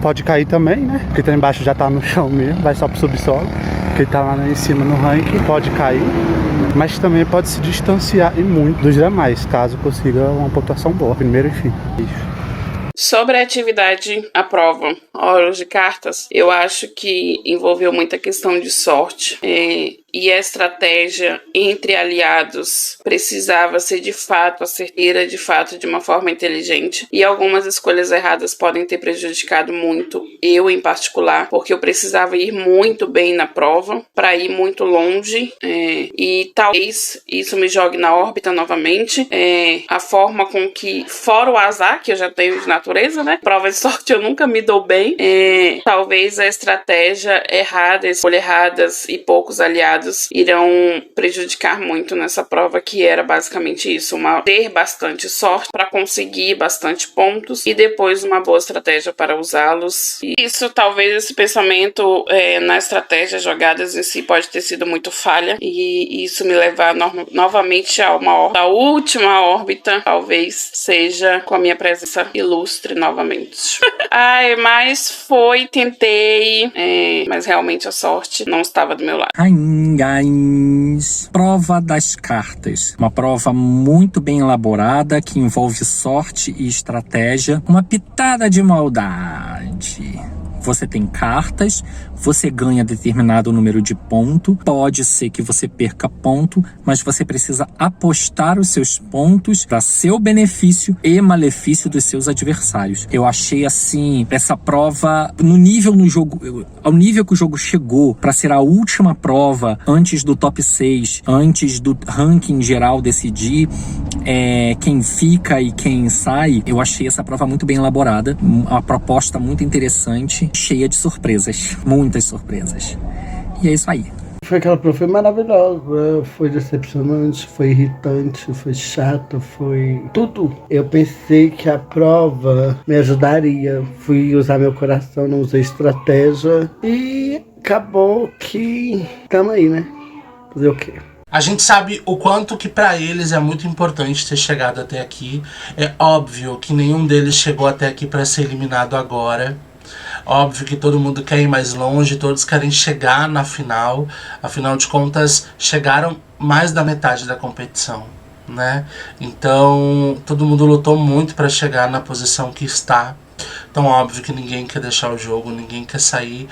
pode cair também, né, quem tá embaixo já tá no chão mesmo, vai só pro subsolo. Quem tá lá em cima no ranking pode cair, mas também pode se distanciar e muito dos demais, caso consiga uma pontuação boa, primeiro e fim. Sobre a atividade, a prova, Horus de cartas, eu acho que envolveu muita questão de sorte. E a estratégia entre aliados precisava ser de fato assertiva, de fato de uma forma inteligente. E algumas escolhas erradas podem ter prejudicado muito, eu em particular, porque eu precisava ir muito bem na prova para ir muito longe. E talvez isso me jogue na órbita novamente. A forma com que, fora o azar que eu já tenho de natureza, né? Prova de sorte eu nunca me dou bem. Talvez a estratégia errada, escolhas erradas e poucos aliados irão prejudicar muito nessa prova, que era basicamente isso, ter bastante sorte para conseguir bastante pontos e depois uma boa estratégia para usá-los. E isso, talvez esse pensamento na estratégia, jogadas em si, pode ter sido muito falha, e isso me levar novamente a a última órbita, talvez seja com a minha presença ilustre novamente. Mas tentei, mas realmente a sorte não estava do meu lado. Prova das cartas. Uma prova muito bem elaborada que envolve sorte e estratégia, uma pitada de maldade. Você tem cartas, você ganha determinado número de ponto, pode ser que você perca ponto, mas você precisa apostar os seus pontos para seu benefício e malefício dos seus adversários. Eu achei assim, essa prova ao nível que o jogo chegou para ser a última prova antes do top 6, antes do ranking geral decidir quem fica e quem sai. Eu achei essa prova muito bem elaborada, uma proposta muito interessante, cheia de surpresas, muitas surpresas. E é isso aí. foi aquela prova, foi maravilhosa, foi decepcionante, foi irritante, foi chato, foi tudo. Eu pensei que a prova me ajudaria, fui usar meu coração, não usei estratégia e acabou que tamo aí, né? Fazer o quê? A gente sabe o quanto que pra eles é muito importante ter chegado até aqui. É óbvio que nenhum deles chegou até aqui pra ser eliminado agora. Óbvio que todo mundo quer ir mais longe, todos querem chegar na final. Afinal de contas, chegaram mais da metade da competição, né? Então, todo mundo lutou muito pra chegar na posição que está. Então, óbvio que ninguém quer deixar o jogo, ninguém quer sair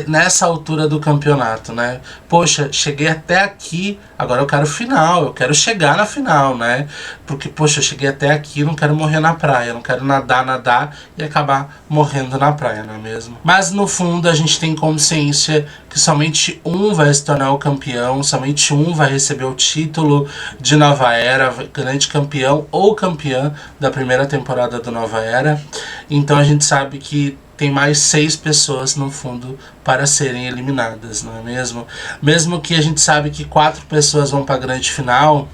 nessa altura do campeonato, né? Poxa, cheguei até aqui, agora eu quero final, eu quero chegar na final, né? Porque, poxa, eu cheguei até aqui, não quero morrer na praia, não quero nadar e acabar morrendo na praia, não é mesmo? Mas, no fundo, a gente tem consciência que somente um vai se tornar o campeão, somente um vai receber o título de Nova Era, grande campeão ou campeã da primeira temporada do Nova Era. Então a gente sabe que tem mais 6 pessoas no fundo para serem eliminadas, não é mesmo? Mesmo que a gente sabe que 4 pessoas vão para a grande final,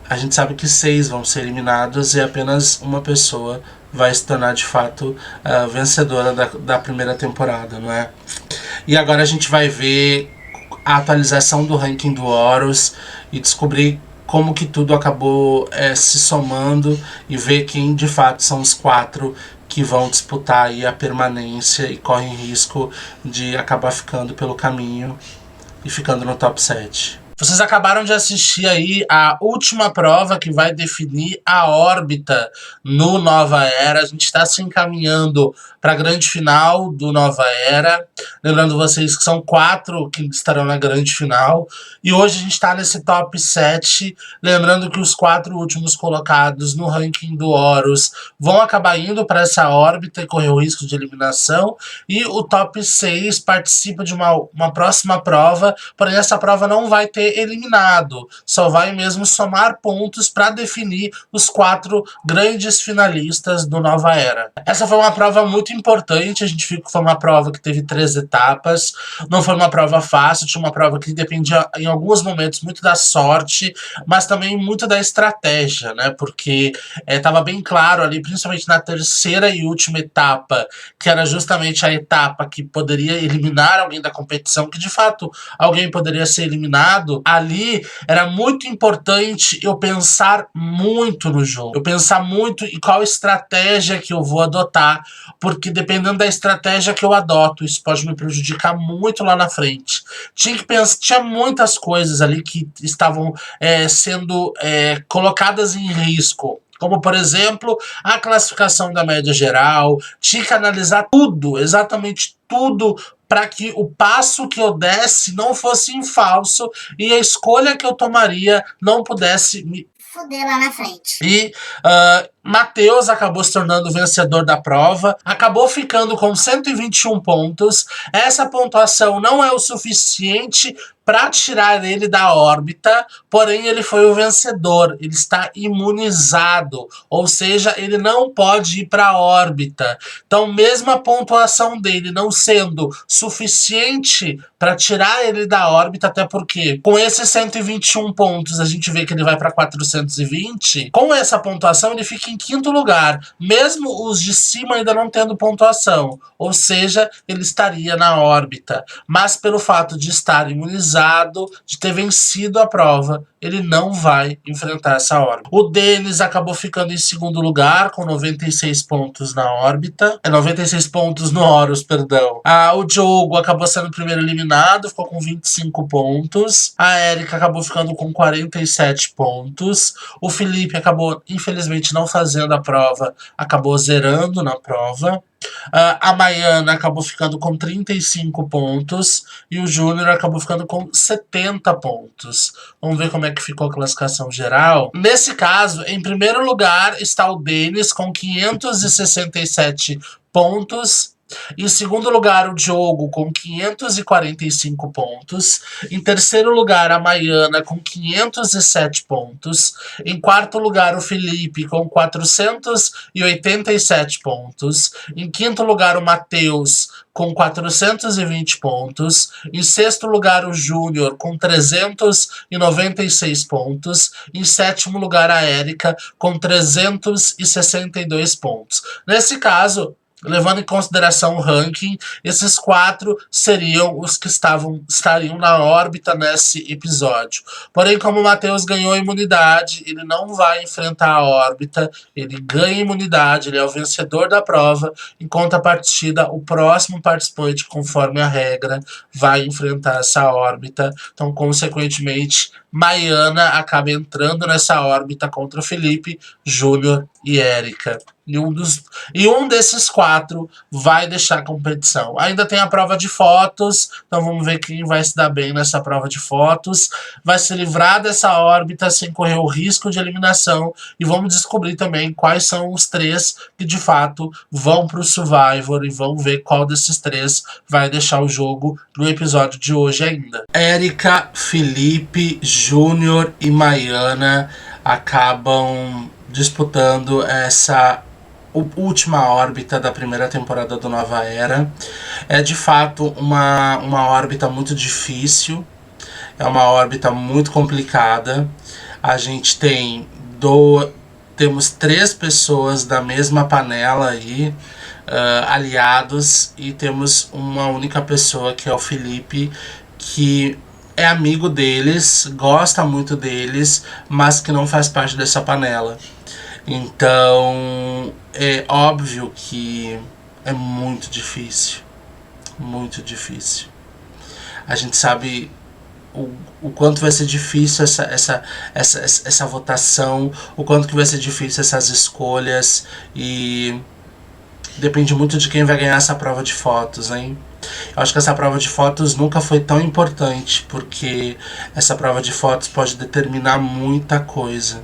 a gente sabe que 6 vão ser eliminados e apenas uma pessoa vai se tornar de fato a vencedora da primeira temporada, não é? E agora a gente vai ver a atualização do ranking do Horus e descobrir como que tudo acabou se somando e ver quem de fato são os 4 que vão disputar aí a permanência e correm risco de acabar ficando pelo caminho e ficando no top 7. Vocês acabaram de assistir aí a última prova que vai definir a órbita no Nova Era. A gente está se encaminhando para a grande final do Nova Era. Lembrando vocês que são 4 que estarão na grande final. E hoje a gente está nesse top 7. Lembrando que os 4 últimos colocados no ranking do Horus vão acabar indo para essa órbita e correr o risco de eliminação. E o top 6 participa de uma próxima prova. Porém, essa prova não vai ter eliminado, só vai mesmo somar pontos para definir os 4 grandes finalistas do Nova Era. Essa foi uma prova muito importante, a gente viu que foi uma prova que teve 3 etapas, não foi uma prova fácil, tinha uma prova que dependia em alguns momentos muito da sorte, mas também muito da estratégia, né, porque estava bem claro ali, principalmente na terceira e última etapa, que era justamente a etapa que poderia eliminar alguém da competição, que de fato alguém poderia ser eliminado. Ali era muito importante eu pensar muito no jogo, eu pensar muito em qual estratégia que eu vou adotar, porque dependendo da estratégia que eu adoto, isso pode me prejudicar muito lá na frente. Tinha muitas coisas ali que estavam sendo colocadas em risco, como por exemplo a classificação da média geral. Tinha que analisar tudo, exatamente tudo, para que o passo que eu desse não fosse em falso e a escolha que eu tomaria não pudesse me fuder lá na frente. E Matheus acabou se tornando o vencedor da prova, acabou ficando com 121 pontos. Essa pontuação não é o suficiente para tirar ele da órbita, porém ele foi o vencedor, ele está imunizado, ou seja, ele não pode ir para a órbita. Então, mesmo a pontuação dele não sendo suficiente para tirar ele da órbita, até porque com esses 121 pontos a gente vê que ele vai para 420, com essa pontuação ele fica em 5º lugar, mesmo os de cima ainda não tendo pontuação, ou seja, ele estaria na órbita, mas pelo fato de estar imunizado, de ter vencido a prova, ele não vai enfrentar essa órbita. O Denis acabou ficando em 2º lugar, com 96 pontos na órbita. 96 pontos no Horus, perdão. O Diogo acabou sendo o primeiro eliminado, ficou com 25 pontos. A Erika acabou ficando com 47 pontos. O Felipe acabou, infelizmente, não fazendo a prova, acabou zerando na prova. A Maiana acabou ficando com 35 pontos e o Júnior acabou ficando com 70 pontos. Vamos ver como é que ficou a classificação geral. Nesse caso, em primeiro lugar está o Denis com 567 pontos. Em segundo lugar, o Diogo com 545 pontos. Em terceiro lugar, a Maiana com 507 pontos. Em quarto lugar, o Felipe com 487 pontos. Em quinto lugar, o Matheus com 420 pontos. Em sexto lugar, o Júnior com 396 pontos. Em sétimo lugar, a Érica com 362 pontos. Nesse caso, levando em consideração o ranking, esses 4 seriam os que estariam na órbita nesse episódio. Porém, como o Matheus ganhou imunidade, ele não vai enfrentar a órbita, ele ganha imunidade, ele é o vencedor da prova. Em contrapartida, o próximo participante, conforme a regra, vai enfrentar essa órbita. Então, consequentemente, Maiana acaba entrando nessa órbita contra o Felipe, Júnior e Érica. E um desses 4 vai deixar a competição. Ainda tem a prova de fotos, então vamos ver quem vai se dar bem nessa prova de fotos. Vai se livrar dessa órbita sem correr o risco de eliminação. E vamos descobrir também quais são os 3 que de fato vão para o Survivor. E vamos ver qual desses 3 vai deixar o jogo no episódio de hoje ainda. Érica, Felipe, Júnior e Maiana acabam disputando essa última órbita da primeira temporada do Nova Era. É de fato uma órbita muito difícil, é uma órbita muito complicada. A gente temos 3 pessoas da mesma panela aí, aliados, e temos uma única pessoa que é o Felipe, que é amigo deles, gosta muito deles, mas que não faz parte dessa panela. Então, é óbvio que é muito difícil. Muito difícil. A gente sabe o quanto vai ser difícil essa votação, o quanto que vai ser difícil essas escolhas, e depende muito de quem vai ganhar essa prova de fotos, hein? Eu acho que essa prova de fotos nunca foi tão importante, porque essa prova de fotos pode determinar muita coisa.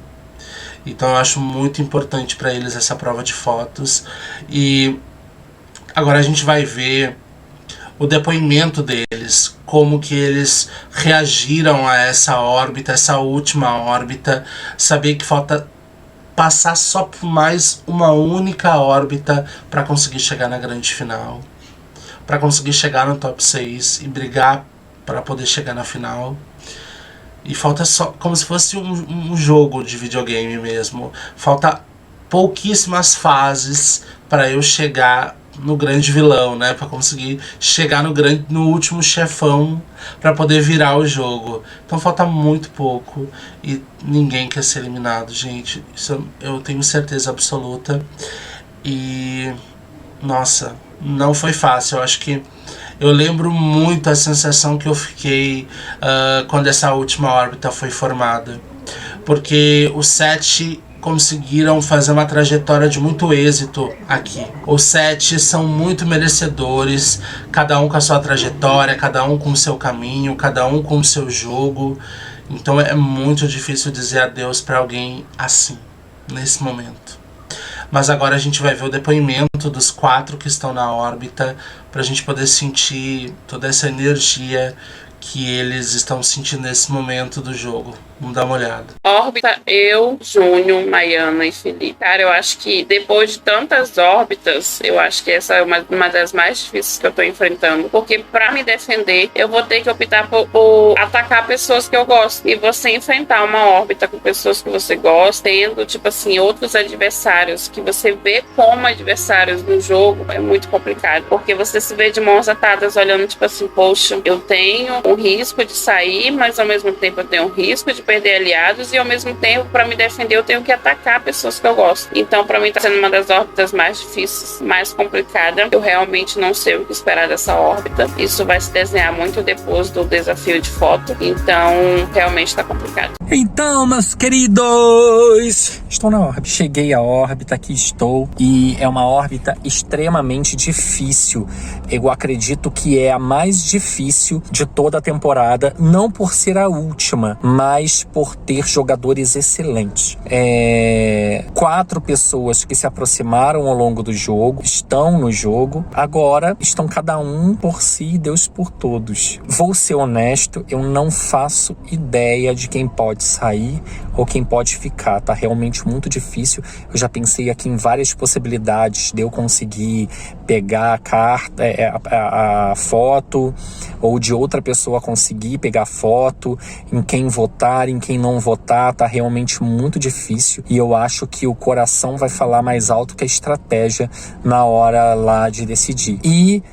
Então eu acho muito importante para eles essa prova de fotos. E agora a gente vai ver o depoimento deles, como que eles reagiram a essa órbita, essa última órbita. Saber que falta passar só por mais uma única órbita para conseguir chegar na grande final, para conseguir chegar no top 6 e brigar para poder chegar na final. E falta só, como se fosse um jogo de videogame mesmo, falta pouquíssimas fases para eu chegar no grande vilão, né? Para conseguir chegar no último chefão, para poder virar o jogo. Então falta muito pouco e ninguém quer ser eliminado, gente. Isso eu tenho certeza absoluta. E nossa, não foi fácil. Eu acho que eu lembro muito a sensação que eu fiquei quando essa última órbita foi formada. Porque os 7 conseguiram fazer uma trajetória de muito êxito aqui. Os 7 são muito merecedores, cada um com a sua trajetória, cada um com o seu caminho, cada um com o seu jogo. Então é muito difícil dizer adeus para alguém assim, nesse momento. Mas agora a gente vai ver o depoimento dos 4 que estão na órbita, pra gente poder sentir toda essa energia que eles estão sentindo nesse momento do jogo. Vamos dar uma olhada. Órbita, eu, Júnior, Maiana e Felipe. Cara, eu acho que depois de tantas órbitas, eu acho que essa é uma das mais difíceis que eu tô enfrentando. Porque pra me defender, eu vou ter que optar por atacar pessoas que eu gosto. E você enfrentar uma órbita com pessoas que você gosta, tendo, tipo assim, outros adversários que você vê como adversários no jogo, é muito complicado. Porque você se vê de mãos atadas olhando, tipo assim, poxa, eu tenho um risco de sair, mas ao mesmo tempo eu tenho um risco de perder aliados, e ao mesmo tempo, para me defender, eu tenho que atacar pessoas que eu gosto. Então, para mim, tá sendo uma das órbitas mais difíceis, mais complicada. Eu realmente não sei o que esperar dessa órbita. Isso vai se desenhar muito depois do desafio de foto. Então, realmente tá complicado. Então, meus queridos, estou na órbita. Cheguei à órbita, aqui estou. E é uma órbita extremamente difícil. Eu acredito que é a mais difícil de toda a temporada. Não por ser a última, mas por ter jogadores excelentes. 4 pessoas que se aproximaram ao longo do jogo, estão no jogo. Agora estão cada um por si e Deus por todos. Vou ser honesto, eu não faço ideia de quem pode sair ou quem pode ficar. Tá realmente muito difícil. Eu já pensei aqui em várias possibilidades de eu conseguir pegar a carta, a foto, ou de outra pessoa conseguir pegar foto, em quem votar, em quem não votar. Tá realmente muito difícil e eu acho que o coração vai falar mais alto que a estratégia na hora lá de decidir. E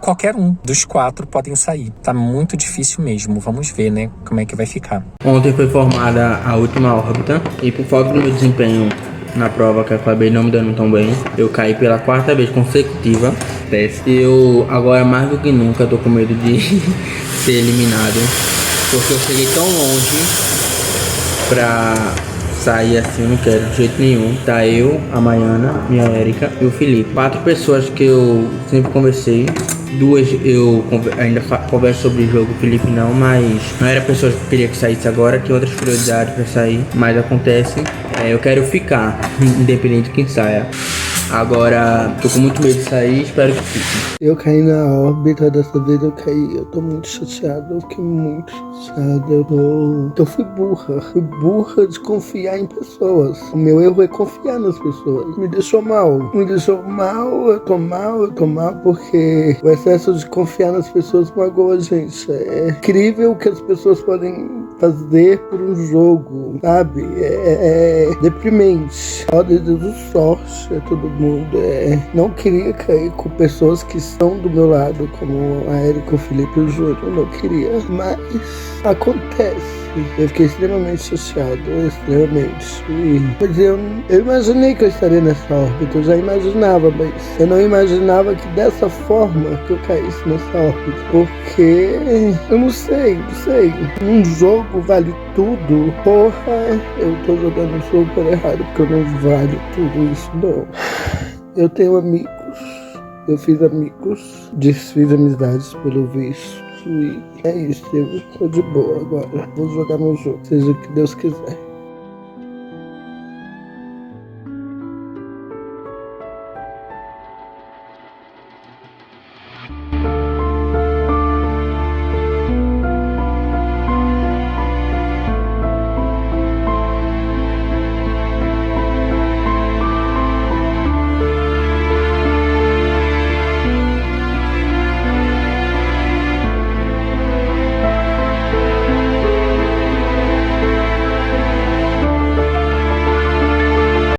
qualquer um dos 4 podem sair. Tá muito difícil mesmo. Vamos ver, né, como é que vai ficar. Ontem foi formada a última órbita e por falta do meu desempenho na prova, que eu acabei não me dando tão bem, eu caí pela 4ª vez consecutiva. Eu agora mais do que nunca tô com medo de ser eliminado, porque eu cheguei tão longe pra sair assim, eu não quero de jeito nenhum. Tá eu, a Maiana, minha Érica e o Felipe. 4 pessoas que eu sempre conversei. 2 eu ainda converso sobre o jogo, o Felipe não, mas não era pessoas que eu queria que saísse agora, tinha outras prioridades pra sair, mas acontece. Eu quero ficar, independente de quem saia. Agora, tô com muito medo de sair, espero que fique. Eu caí na órbita, dessa vez eu caí, eu tô muito chateado, eu fiquei muito chateado, eu fui burra de confiar em pessoas. O meu erro é confiar nas pessoas, me deixou mal, eu tô mal porque o excesso de confiar nas pessoas magoa a gente. É incrível o que as pessoas podem fazer por um jogo, sabe? É deprimente. Ó, Deus, sorte a todo mundo. Não queria cair com pessoas que estão do meu lado, como a Érica, o Felipe e o Júlio. Não queria, mas acontece. Eu fiquei extremamente chateado, extremamente. Mas eu imaginei que eu estaria nessa órbita, eu já imaginava, mas eu não imaginava que dessa forma que eu caísse nessa órbita. Porque eu não sei. Um jogo vale tudo. Porra, eu tô jogando super errado, porque eu não valho tudo isso, não. Eu tenho amigos, eu fiz amigos, desfiz amizades pelo visto. E é isso, eu tô de boa agora. Vou jogar meu jogo, seja o que Deus quiser.